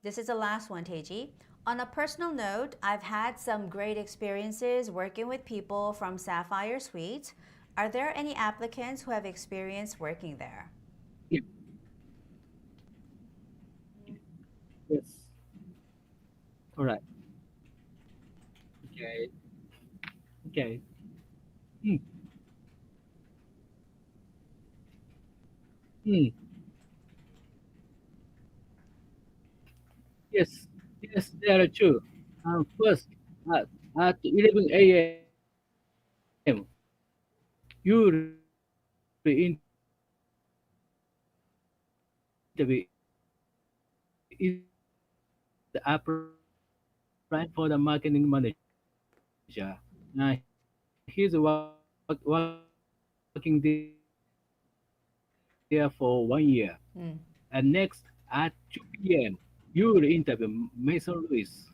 S1: This is the last one, Teiji. On a personal note, I've had some great experiences working with people from Sapphire Suite. Are there any applicants who have experience working there?
S2: Yeah. Yes. All right. Okay. Okay. Mm. Mm. Yes. Yes, there are two. First, at 11 a.m., you will interview is applying for the marketing manager. Uh, he's working there for 1 year.
S1: Mm.
S2: And next, at 2 p.m., you will interview Mason Lewis.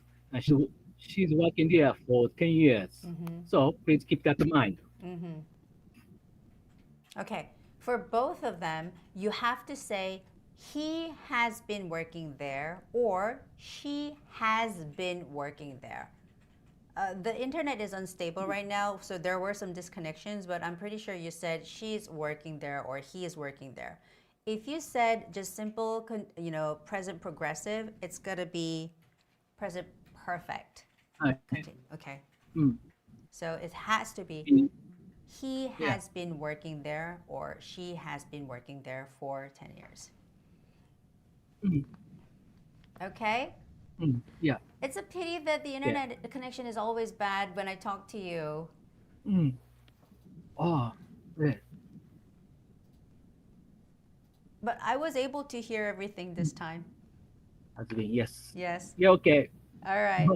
S2: She's working there for 10 years. So please keep that in mind.
S1: Okay, for both of them, you have to say he has been working there or she has been working there. The internet is unstable right now, so there were some disconnections, but I'm pretty sure you said she's working there or he is working there. If you said just simple, present progressive, it's gonna be present perfect.
S2: Uh,
S1: Continue. Okay.
S2: mm,
S1: So it has to be
S2: mm,
S1: he
S2: yeah.
S1: has been working there or she has been working there for 10 years.
S2: Mm.
S1: Okay?
S2: Yeah.
S1: It's a pity that the internet connection is always bad when I talk to you.
S2: Oh, 네.
S1: But I was able to hear everything this time.
S2: Yes.
S1: Yes.
S2: Yeah, okay.
S1: All right.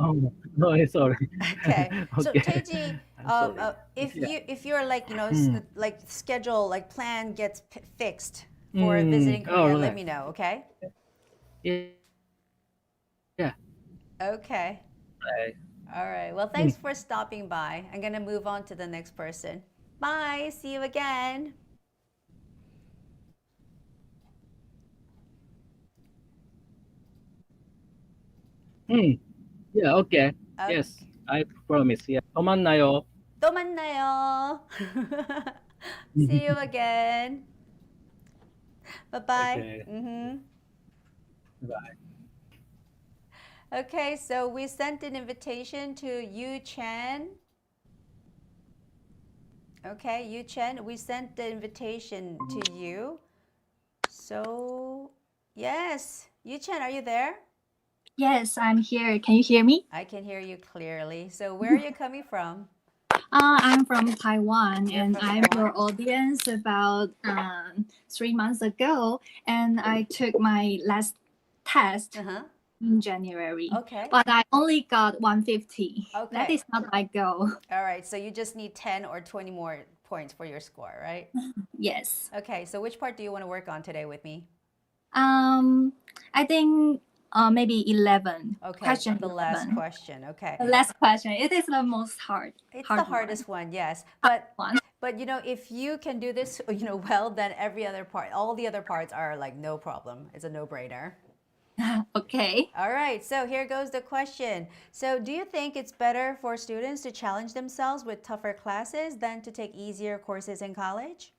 S2: No, sorry.
S1: Okay. So
S2: Okay.
S1: Teji,
S2: I'm sorry.
S1: if you're like like schedule like plan gets fixed for
S2: Mm,
S1: visiting Korea,
S2: all
S1: let
S2: right.
S1: me know. Okay.
S2: Yeah. Yeah.
S1: Okay.
S2: Right.
S1: All right. Well, thanks for stopping by. I'm gonna move on to the next person. Bye. See you again.
S2: Mm, yeah, okay.
S1: Okay.
S2: Yes, I promise. Yeah. 또 만나요.
S1: 또 만나요. See you again. Bye bye.
S2: Okay. Bye.
S1: Okay, so we sent an invitation to Yu Chen. Okay, Yu Chen, we sent the invitation to you. So, yes, Yu Chen, are you there?
S3: Yes, I'm here. Can you hear me?
S1: I can hear you clearly. So, where are you coming from?
S3: I'm from Taiwan,
S1: You're
S3: and
S1: from
S3: I'm
S1: Taiwan?
S3: your audience about 3 months ago, and I took my last test
S1: Uh-huh.
S3: in January.
S1: Okay.
S3: But I only got 150.
S1: Okay.
S3: That is not my goal.
S1: All right, so you just need 10 or 20 more points for your score, right?
S3: Yes.
S1: Okay, so which part do you want to work on today with me?
S3: I think maybe 11.
S1: Okay,
S3: Question
S1: the last
S3: 11.
S1: question. Okay.
S3: The last question. It is the most hard.
S1: It's
S3: hard
S1: the hardest one, yes.
S3: one.
S1: But you know, if you can do this, you know, well, then every other part, all the other parts are like no problem. It's a no-brainer.
S3: Okay.
S1: All right, so here goes the question. So, do you think it's better for students to challenge themselves with tougher classes than to take easier courses in college?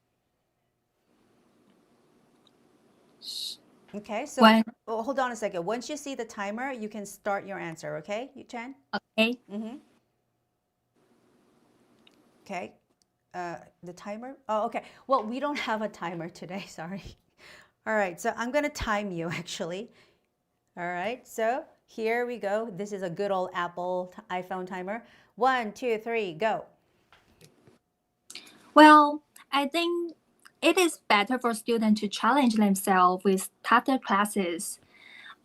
S1: Okay, so
S3: When
S1: hold on a second. Once you see the timer, you can start your answer, okay, Yu Chen?
S3: okay.
S1: Okay. The timer? Oh, okay. Well, we don't have a timer today, sorry. All right, so I'm gonna time you actually. All right, so here we go. This is a good old Apple iPhone timer. 1, 2, 3, go.
S3: Well, I think it is better for students to challenge themselves with tougher classes.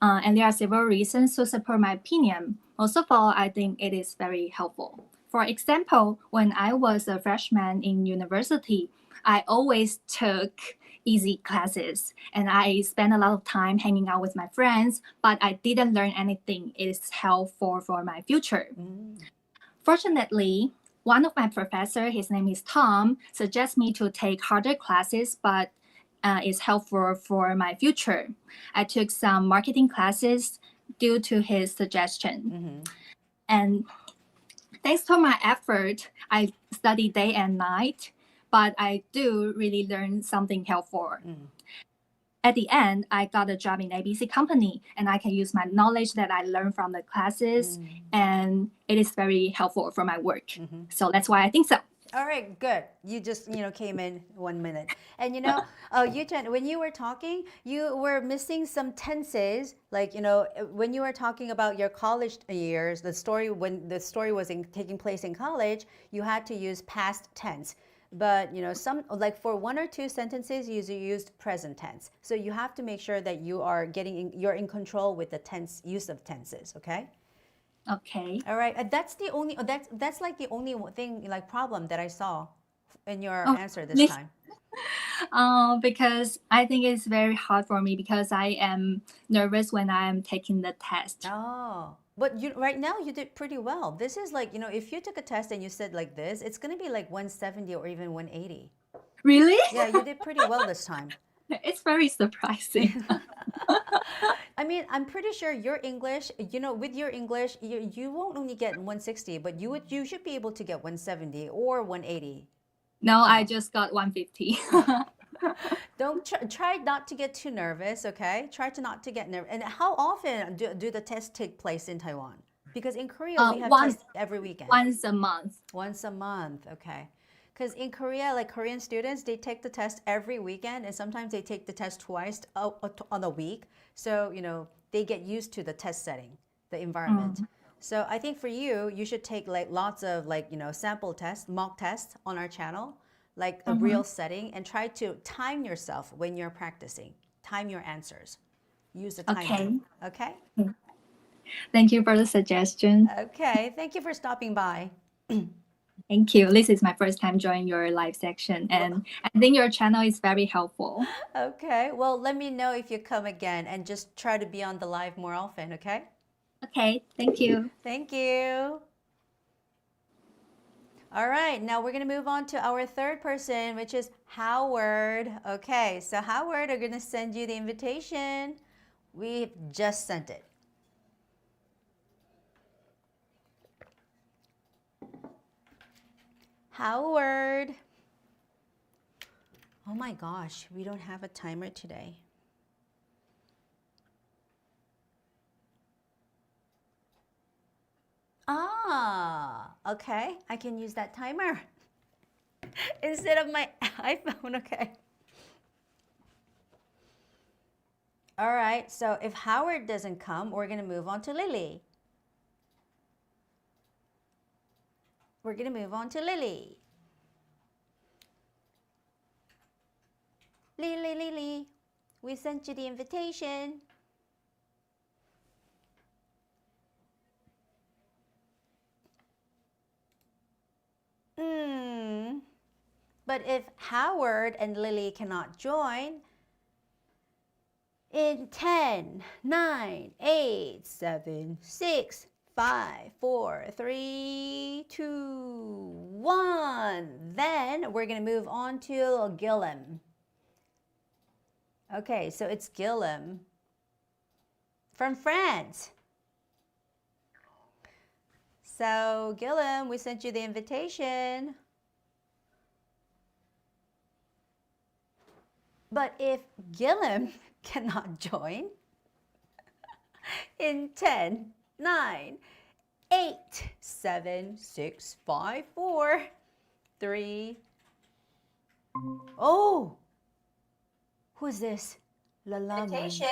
S3: And there are several reasons to support my opinion. Most of all, I think it is very helpful. For example, when I was a freshman in university, I always took easy classes and I spent a lot of time hanging out with my friends, but I didn't learn anything. It is helpful for my future. Fortunately, one of my professors, his name is Tom, suggests me to take harder classes, but is helpful for my future. I took some marketing classes due to his suggestion. And thanks to my effort, I study day and night, but I do really learn something helpful. At the end, I got a job in ABC company, and I can use my knowledge that I learned from the classes, and it is very helpful for my work. So that's why I think so.
S1: All right, good. You just, you know, came in 1 minute. And you know, Yu-Chen, when you were talking, you were missing some tenses. Like, you know, when you were talking about your college years, the story, when the story was taking place in college, you had to use past tense. But, you know, some, like for 1 or 2 sentences, you used present tense. So you have to make sure that you are you're in control with the tense, use of tenses, okay?
S3: Okay.
S1: All right, that's the only that's like the only thing like problem that I saw in your answer this time.
S3: Because I think it's very hard for me because I am nervous when I am taking the test.
S1: Oh, but you right now you did pretty well. This is like, you know, if you took a test and you said like this, it's gonna be like 170 or even 180.
S3: Really?
S1: Yeah, you did pretty well this time.
S3: It's very surprising.
S1: I mean, I'm pretty sure your English, you know, with your English, you won't only get 160, but you should be able to get 170 or 180.
S3: No, I just got 150.
S1: Don't try not to get too nervous, okay? Try to not to get nervous. And how often do the tests take place in Taiwan? Because in Korea we have tests every weekend.
S3: Once a month.
S1: Once a month, okay. Because in Korea, like Korean students, they take the test every weekend, and sometimes they take the test twice on a week. So, you know, they get used to the test setting, the environment. So I think for you, you should take like lots of like, you know, sample tests, mock tests on our channel, like a real setting, and try to time yourself when you're practicing. Time your answers. Use the timer. Okay?
S3: Thank you for the suggestion.
S1: Okay. Thank you for stopping by.
S3: Thank you. This is my first time joining your live section, and I think your channel is very helpful.
S1: Okay. Well, let me know if you come again, and just try to be on the live more often, okay?
S3: Okay, thank you.
S1: Thank you. All right, now we're going to move on to our third person, which is Howard. Okay, so Howard, are going to send you the invitation. We've just sent it. Howard. Oh my gosh, we don't have a timer today. Ah, okay, I can use that timer instead of my iPhone, okay. All right, so if Howard doesn't come, we're gonna move on to Lily. We're gonna move on to Lily. Lily, we sent you the invitation. But if Howard and Lily cannot join, in 10, 9, 8, 7, 6, 5, 4, 3, 2, 1, then we're going to move on to Gillum. Okay, so it's Gillum from France. So, Gillum, we sent you the invitation. But if Gillum cannot join, in 10, 9, 8, 7, 6, 5, 4, 3. Oh, who's this?
S4: Invitation.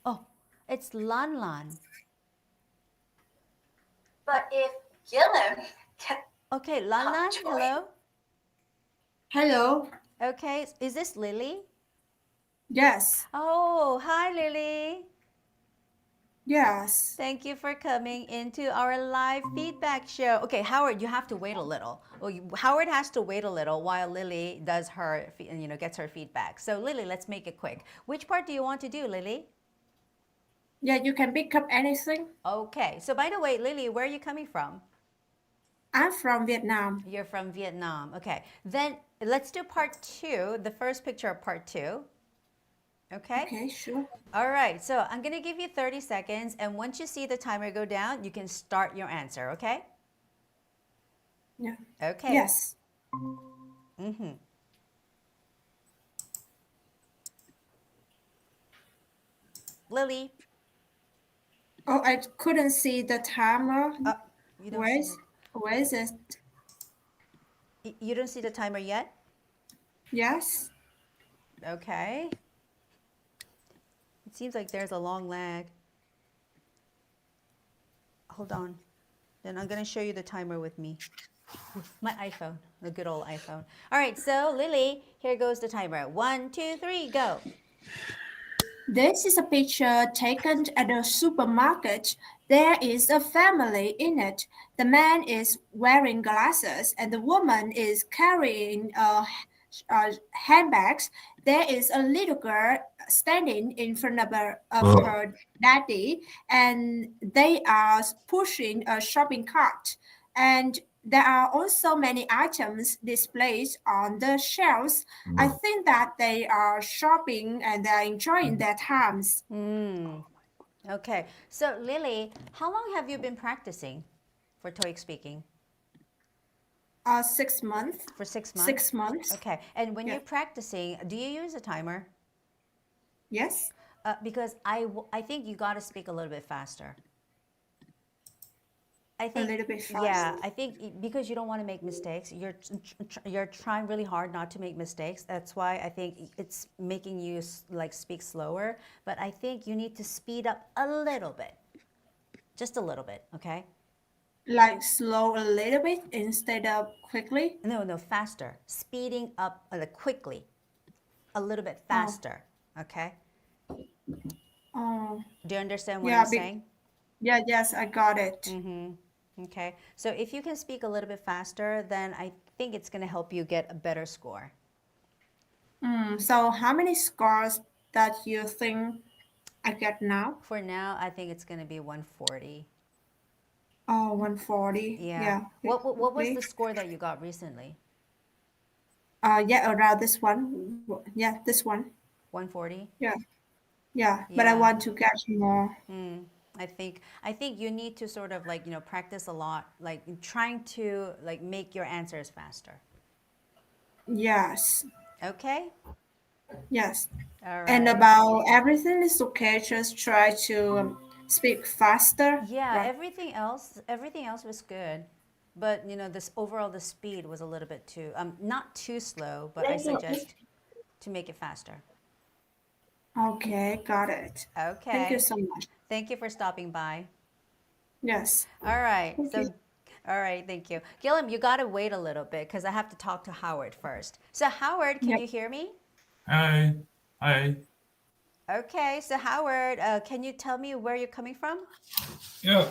S1: Oh, it's Lan Lan.
S4: But if Gillum can
S1: Okay, Lan Lan,
S4: join.
S1: hello.
S5: Hello.
S1: Okay, is this Lily?
S5: Yes.
S1: Oh, hi Lily.
S5: Yes.
S1: Thank you for coming into our live feedback show. Okay, Howard, you have to wait a little. Well, Howard has to wait a little while Lily does her, gets her feedback. So Lily, let's make it quick. Which part do you want to do, Lily?
S5: Yeah, you can pick up anything.
S1: Okay, so by the way, Lily, where are you coming from?
S5: I'm from Vietnam.
S1: You're from Vietnam. Okay, then let's do part 2, the first picture of part 2. Okay?
S5: Okay, sure.
S1: All right, so I'm going to give you 30 seconds, and once you see the timer go down, you can start your answer, okay?
S5: Yeah.
S1: Okay.
S5: Yes.
S1: Lily.
S5: Oh, I couldn't see the timer.
S1: You don't
S5: Where
S1: see
S5: is it?
S1: You don't see the timer yet?
S5: Yes.
S1: Okay. It seems like there's a long lag. Hold on. Then I'm going to show you the timer with me. My iPhone, the good old iPhone. All right, so Lily, here goes the timer. 1, 2, 3, go.
S5: This is a picture taken at a supermarket. There is a family in it. The man is wearing glasses and the woman is carrying handbags. There is a little girl standing in front of her daddy, and they are pushing a shopping cart. And there are also many items displayed on the shelves. I think that they are shopping and they are enjoying their times.
S1: Okay, so Lily, how long have you been practicing for TOEIC speaking?
S5: 6 months.
S1: For 6 months?
S5: 6 months.
S1: Okay, and when
S5: Yeah.
S1: you're practicing, do you use a timer?
S5: Yes.
S1: Because I think you got to speak a little bit faster. I think
S5: little bit fast.
S1: yeah, I think because you don't want to make mistakes, you're trying really hard not to make mistakes. That's why I think it's making you like speak slower. But I think you need to speed up a little bit, just a little bit, okay?
S5: Like slow a little bit instead of quickly.
S1: No, faster. Speeding up quickly, a little bit faster, okay?
S5: Oh,
S1: Do you understand what
S5: yeah,
S1: I'm saying?
S5: yeah, yes, I got it.
S1: Okay, so if you can speak a little bit faster, then I think it's going to help you get a better score.
S5: So how many scores that you think I get now?
S1: For now, I think it's going to be 140.
S5: Oh, 140.
S1: Yeah.
S5: Yeah.
S1: What was
S5: quickly.
S1: the score that you got recently?
S5: Yeah, around this one. Yeah, this one.
S1: 140?
S5: Yeah. Yeah, but I
S1: Yeah.
S5: want to get more.
S1: I think you need to sort of like, practice a lot, like trying to like make your answers faster.
S5: Yes.
S1: Okay?
S5: Yes.
S1: All right.
S5: And about everything is okay. Just try to speak faster.
S1: Yeah,
S5: right?
S1: everything else was good. But, this overall the speed was a little bit too not too slow, but I suggest to make it faster.
S5: Okay, got it.
S1: Okay.
S5: Thank you so much.
S1: Thank you for stopping by.
S5: Yes.
S1: All right.
S5: Thank
S1: So,
S5: you.
S1: all right. Thank you. Gilliam, you got to wait a little bit because I have to talk to Howard first. So, Howard, can
S5: Yep.
S1: you hear me?
S6: Hi. Hi.
S1: Okay. So, Howard, can you tell me where you're coming from?
S6: Yeah.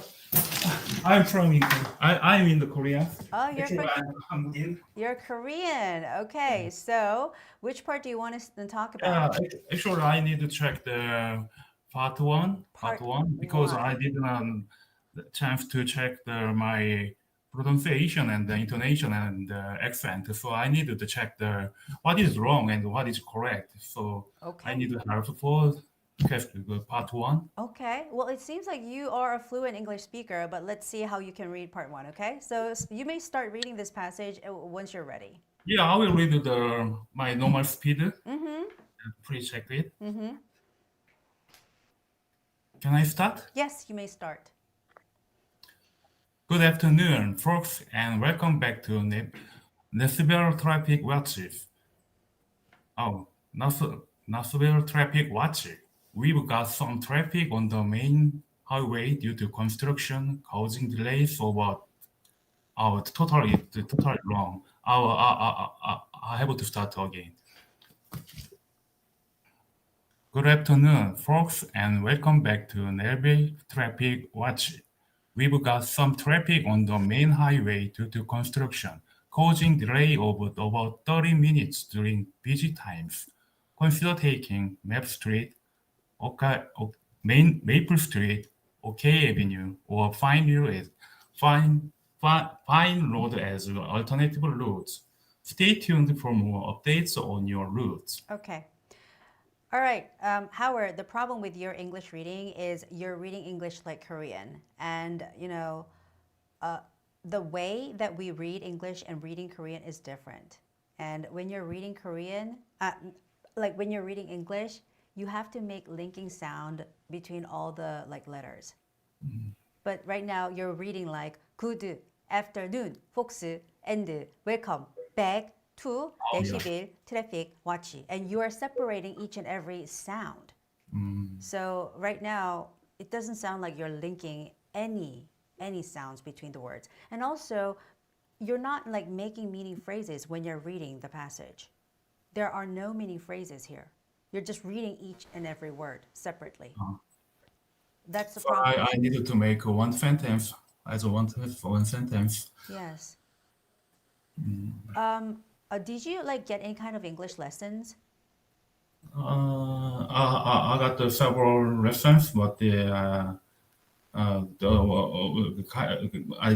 S6: I'm in the Korea.
S1: Oh, you're
S6: Actually,
S1: from,
S6: I'm Hangul.
S1: you're Korean. Okay. So, which part do you want to talk
S6: Yeah,
S1: about?
S6: actually, I need to check the part one because
S1: one.
S6: I didn't the chance to check my pronunciation and the intonation and the accent. So I needed to check what is wrong and what is correct. So I
S1: Okay.
S6: need to help for the part one.
S1: Okay. Well, it seems like you are a fluent English speaker, but let's see how you can read part one. Okay. So, you may start reading this passage once you're ready.
S6: Yeah, I will read my normal speed.
S1: Mm-hmm.
S6: Please check it.
S1: Mm-hmm.
S6: Can I start?
S1: Yes, you may start.
S6: Good afternoon, folks, and welcome back to Nashville Traffic Watch. Oh, Nashville Traffic Watch. We've got some traffic on the main highway due to construction causing delays over. Oh, it's totally wrong. I have to start again. Good afternoon, folks, and welcome back to Nashville Traffic Watch. We've got some traffic on the main highway due to construction, causing delay of over 30 minutes during busy times. Consider taking Maple Street, Maple Street, OK Avenue, or Pine Road as alternative routes. Stay tuned for more updates on your routes.
S1: Okay. All right, Howard, the problem with your English reading is you're reading English like Korean. And, the way that we read English and reading Korean is different. And when you're reading Korean, like when you're reading English, you have to make linking sound between all the like letters. But right now you're reading like good afternoon, folks, and welcome back to Nashville Traffic Watch. And you are separating each and every sound. So right now it doesn't sound like you're linking any sounds between the words. And also you're not like making meaning phrases when you're reading the passage. There are no meaning phrases here. You're just reading each and every word separately. That's the
S6: So
S1: problem.
S6: I needed to make one sentence as one sentence.
S1: Yes. Did you like get any kind of English lessons?
S6: I got several lessons, but I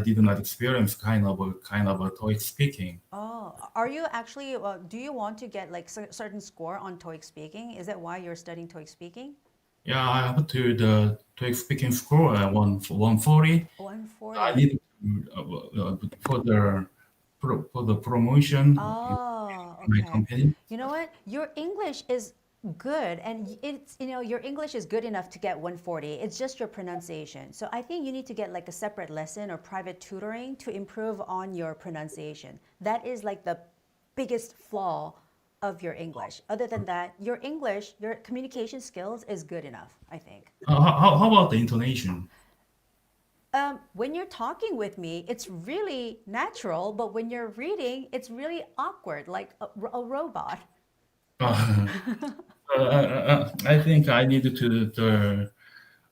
S6: did not experience kind of a TOEIC speaking.
S1: Oh, are you actually, do you want to get like certain score on TOEIC speaking? Is that why you're studying TOEIC speaking?
S6: Yeah, I have to the TOEIC speaking score 140.
S1: 140.
S6: I need for the promotion
S1: Oh,
S6: in my
S1: okay.
S6: company.
S1: You know what? Your English is Good. And it's, your English is good enough to get 140. It's just your pronunciation. So I think you need to get like a separate lesson or private tutoring to improve on your pronunciation. That is like the biggest flaw of your English. Other than that, your English, your communication skills is good enough, I think.
S6: How about the intonation?
S1: When you're talking with me, it's really natural, but when you're reading, it's really awkward, like a robot.
S6: I think I need to the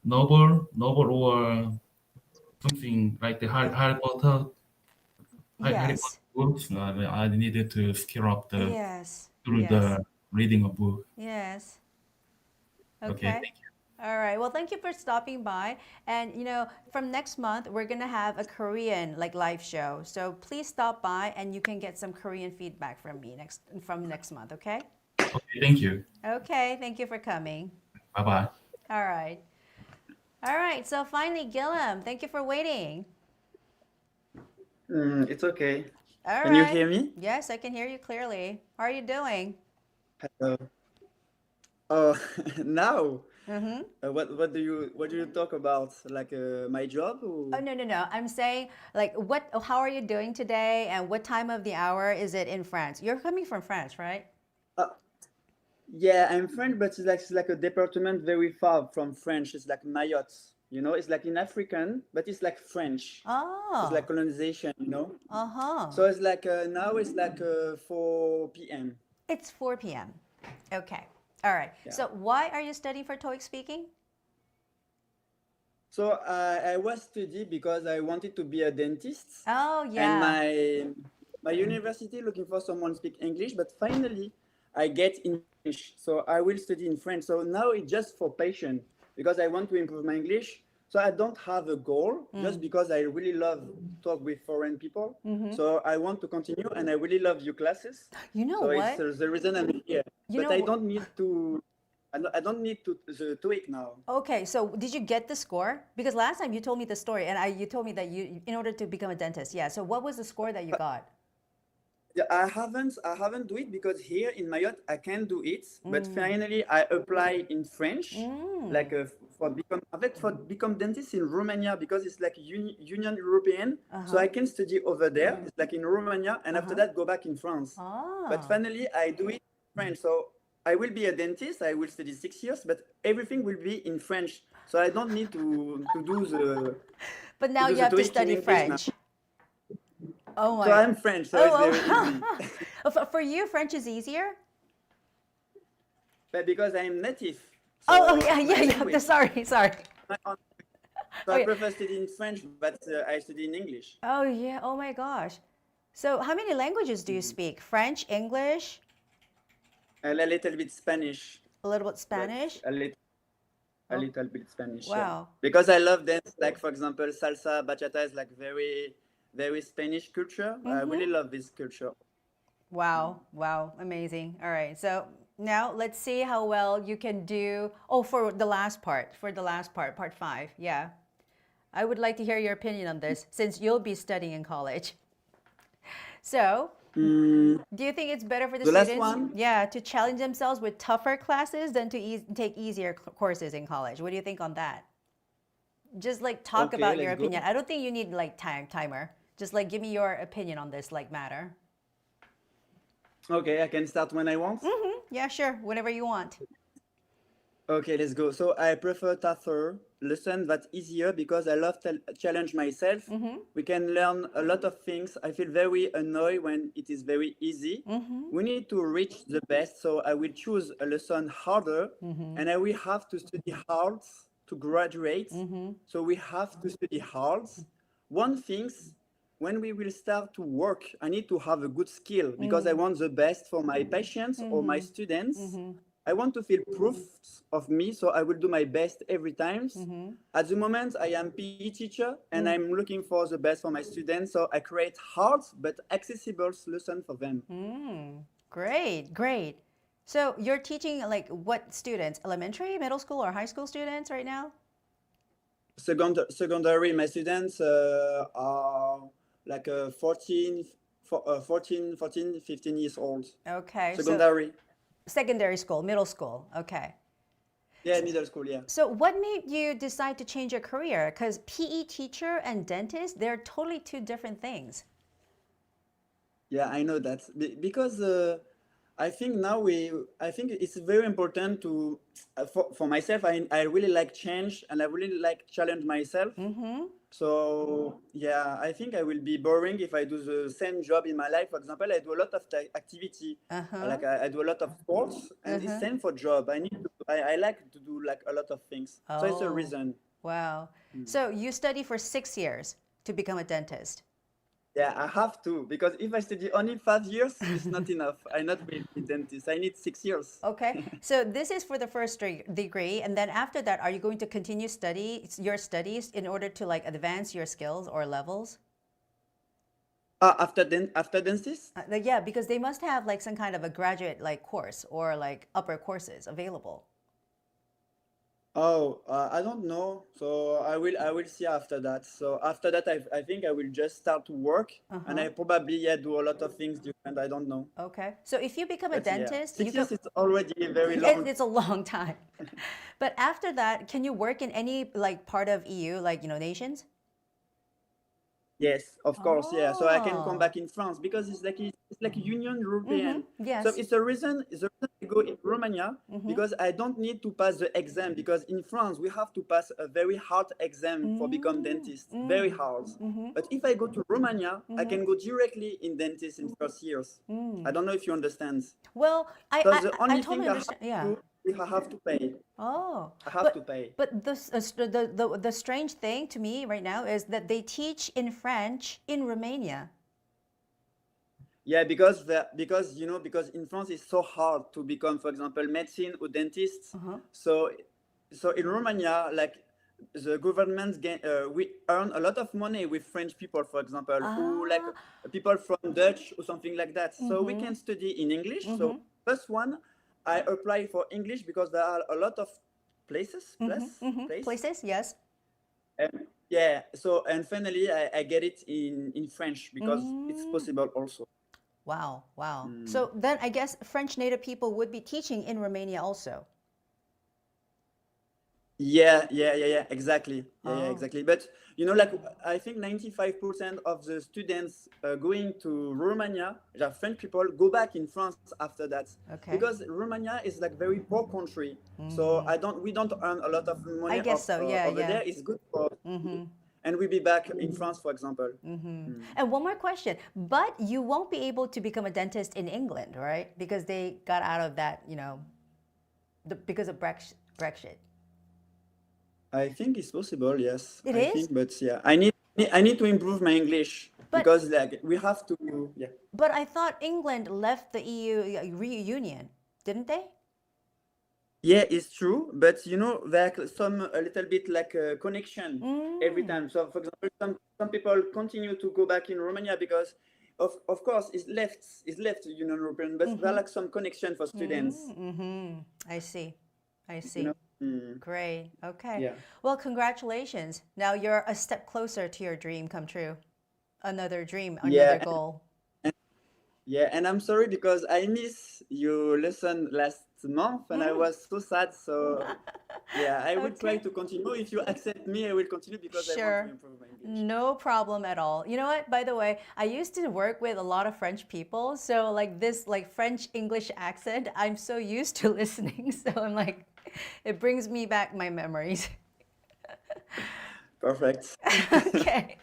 S6: novel or something like the Harry Potter. Harry
S1: Yes.
S6: Potter books. I needed to scale up
S1: Yes.
S6: through
S1: Yes.
S6: the reading of book.
S1: Yes.
S6: Okay,
S1: Okay.
S6: thank you.
S1: All right. Well, thank you for stopping by. And from next month, we're gonna have a Korean live show. So please stop by, and you can get some Korean feedback from me next month. Okay.
S6: Okay, thank you.
S1: Okay. Thank you for coming.
S6: Bye bye.
S1: All right. All right. So finally, Gillum, thank you for waiting.
S7: It's okay.
S1: All
S7: Can you
S1: right.
S7: hear me?
S1: Yes, I can hear you clearly. How are you doing?
S7: Hello. Oh, now.
S1: Mm-hmm.
S7: What do you talk about? Like my job? Or?
S1: Oh, no. I'm saying how are you doing today, and what time of the hour is it in France? You're coming from France, right?
S7: Yeah, I'm French, but it's like a department very far from French. It's like Mayotte. It's like in African, but it's like French.
S1: Oh.
S7: It's like colonization.
S1: Uh-huh.
S7: So it's like now it's like 4 p.m.
S1: It's 4 p.m. Okay. All right.
S7: Yeah.
S1: So why are you studying for TOEIC speaking?
S7: So I was studying because I wanted to be a dentist.
S1: Oh, yeah.
S7: And my university looking for someone speak English, but finally I get English. So I will study in French. So now it's just for passion because I want to improve my English. So I don't have a goal just because I really love talk with foreign people. So I want to continue, and I really love your classes.
S1: You know
S7: So
S1: what?
S7: it's the reason I'm here.
S1: You
S7: But
S1: know
S7: I
S1: wh-
S7: don't need to. I don't need to the TOEIC now.
S1: Okay, so did you get the score? Because last time you told me the story, and you told me that in order to become a dentist, yeah. So what was the score that you got?
S7: Yeah, I haven't do it because here in Mayotte I can do it. But finally I apply in French, like for become dentist in Romania because it's like Union European. So I can study over there. It's like in Romania, and after that go back in France.
S1: Ah.
S7: But finally I do it in French. So I will be a dentist. I will study 6 years, but everything will be in French. So I don't need to do the.
S1: But now
S7: do
S1: you
S7: the
S1: have to
S7: TOEIC in
S1: study
S7: English now.
S1: French. Oh my.
S7: So I'm French, so it's very easy.
S1: For you, French is easier?
S7: But because I'm native.
S1: Oh,
S7: so
S1: yeah.
S7: my language-
S1: Sorry.
S7: my own- So I prefer studying in French, but I study in English.
S1: Oh, yeah. Oh my gosh. So how many languages do you speak? French, English,
S7: A little bit Spanish.
S1: a little bit
S7: but
S1: Spanish?
S7: A little bit Spanish. Yeah.
S1: Wow.
S7: Because I love dance, like for example, salsa, bachata is like very, very Spanish culture. I really love this culture.
S1: Wow. Amazing. All right. So now let's see how well you can do. Oh, for the last part, part 5. Yeah. I would like to hear your opinion on this since you'll be studying in college. So, do you think it's better for the
S7: The last
S1: students?
S7: one?
S1: Yeah, to challenge themselves with tougher classes than to take easier courses in college? What do you think on that? Just talk
S7: Okay,
S1: about your
S7: let's go.
S1: opinion. I don't think you need timer. Just give me your opinion on this matter.
S7: Okay, I can start when I want.
S1: Yeah, sure. Whenever you want.
S7: Okay, let's go. So I prefer tougher lesson that's easier because I love challenge myself. We can learn a lot of things. I feel very annoyed when it is very easy. We need to reach the best. So I will choose a lesson harder, and I will have to study hard to graduate. So we have to study hard. One thing, when we will start to work, I need to have a good skill because I want the best for my patients or my students. I want to feel proof of me, so I will do my best every time. At the moment, I am PE teacher, and I'm looking for the best for my students, so I create hard but accessible solution for them.
S1: Great. So you're teaching what students? Elementary, middle school, or high school students right now?
S7: Secondary, my students are like 14, 15 years old.
S1: Okay.
S7: Secondary.
S1: Secondary school, middle school. Okay.
S7: Yeah, middle school, yeah.
S1: So what made you decide to change your career? Because PE teacher and dentist, they're totally two different things.
S7: Yeah, I know that. Because I think I think it's very important to, for myself, I really like change and I really like challenge myself. So yeah, I think I will be boring if I do the same job in my life. For example, I do a lot of activity, like I do a lot of sports, and the same for job. I like to do like a lot of things. So it's a reason.
S1: Wow. So you study for 6 years to become a dentist.
S7: Yeah, I have to, because if I study only 5 years, it's not enough. I'm not really a dentist. I need 6 years.
S1: Okay. So this is for the first degree. And then after that, are you going to continue your studies in order to like advance your skills or levels?
S7: After dentist?
S1: Yeah, because they must have like some kind of a graduate like course or like upper courses available.
S7: Oh, I don't know. So I will see after that. So after that, I think I will just start to work, and I probably do a lot of things different. I don't know.
S1: Okay. So if you become a dentist,
S7: 6 years is already very long.
S1: It's a long time. But after that, can you work in any like part of EU, like nations?
S7: Yes, of course, yeah. So I can come back in France because it's like Union European.
S1: Yes.
S7: So it's the reason I go in Romania because I don't need to pass the exam, because in France we have to pass a very hard exam for become dentist, very hard. But if I go to Romania, I can go directly in dentist in first years. I don't know if you understand.
S1: Well, I
S7: only
S1: totally
S7: thing
S1: understand. Yeah.
S7: I have to pay.
S1: Oh,
S7: I have to pay.
S1: But the strange thing to me right now is that they teach in French in Romania.
S7: Yeah, because in France it's so hard to become, for example, medicine or dentist. So in Romania, like the government we earn a lot of money with French people, for example, who like people from Dutch or something like that. So we can study in English. So first one, I apply for English because there are a lot of places.
S1: Places, yes.
S7: Yeah. So and finally, I get it in French because it's possible also.
S1: Wow. So then I guess French native people would be teaching in Romania also.
S7: Yeah, exactly. Yeah, exactly. But like I think 95% of the students going to Romania, the French people, go back in France after that.
S1: Okay.
S7: Because Romania is like very poor country, so we don't earn a lot of money.
S1: I guess so. Yeah,
S7: over there. It's good for. And we'll be back in France, for example.
S1: And one more question. But you won't be able to become a dentist in England, right? Because they got out of that, because of Brexit.
S7: I think it's possible, yes.
S1: It
S7: I
S1: is?
S7: think, but yeah, I need to improve my English because like we have to. Yeah.
S1: But I thought England left the EU Union, didn't they?
S7: Yeah, it's true, but there's a little bit like a connection every time. So, for example, some people continue to go back in Romania because, of course, it's left Union European, but there are like some connection for students.
S1: I see. Great. Okay. Yeah. Well, congratulations. Now you're a step closer to your dream come true. Another dream, another goal.
S7: And I'm sorry because I missed your lesson last month and I was so sad. So yeah, I will try to continue. If you accept me, I will continue because I want to improve my English.
S1: No problem at all. You know what? By the way, I used to work with a lot of French people. So like this French English accent, I'm so used to listening. So I'm like, it brings me back my memories.
S7: Perfect.
S1: Okay.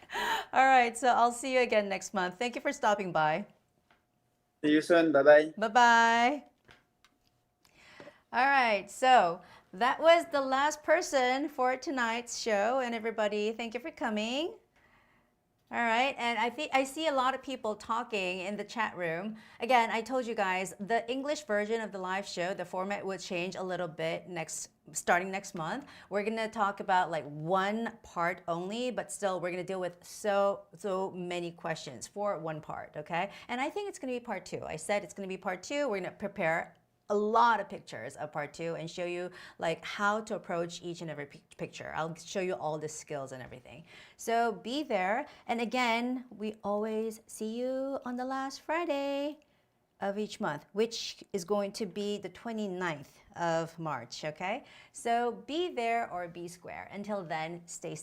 S1: All right. So I'll see you again next month. Thank you for stopping by.
S7: See you soon. Bye-bye.
S1: Bye-bye. All right. So that was the last person for tonight's show. And everybody, thank you for coming. All right, and I see a lot of people talking in the chat room. Again, I told you guys the English version of the live show, the format will change a little bit starting next month. We're gonna talk about like one part only, but still we're gonna deal with so many questions for one part, okay? And I think it's gonna be part 2. I said it's gonna be part 2. We're gonna prepare a lot of pictures of part 2 and show you like how to approach each and every picture. I'll show you all the skills and everything. So be there. And again, we always see you on the last Friday of each month, which is going to be the 29th of March, okay? So be there or be square. Until then, stay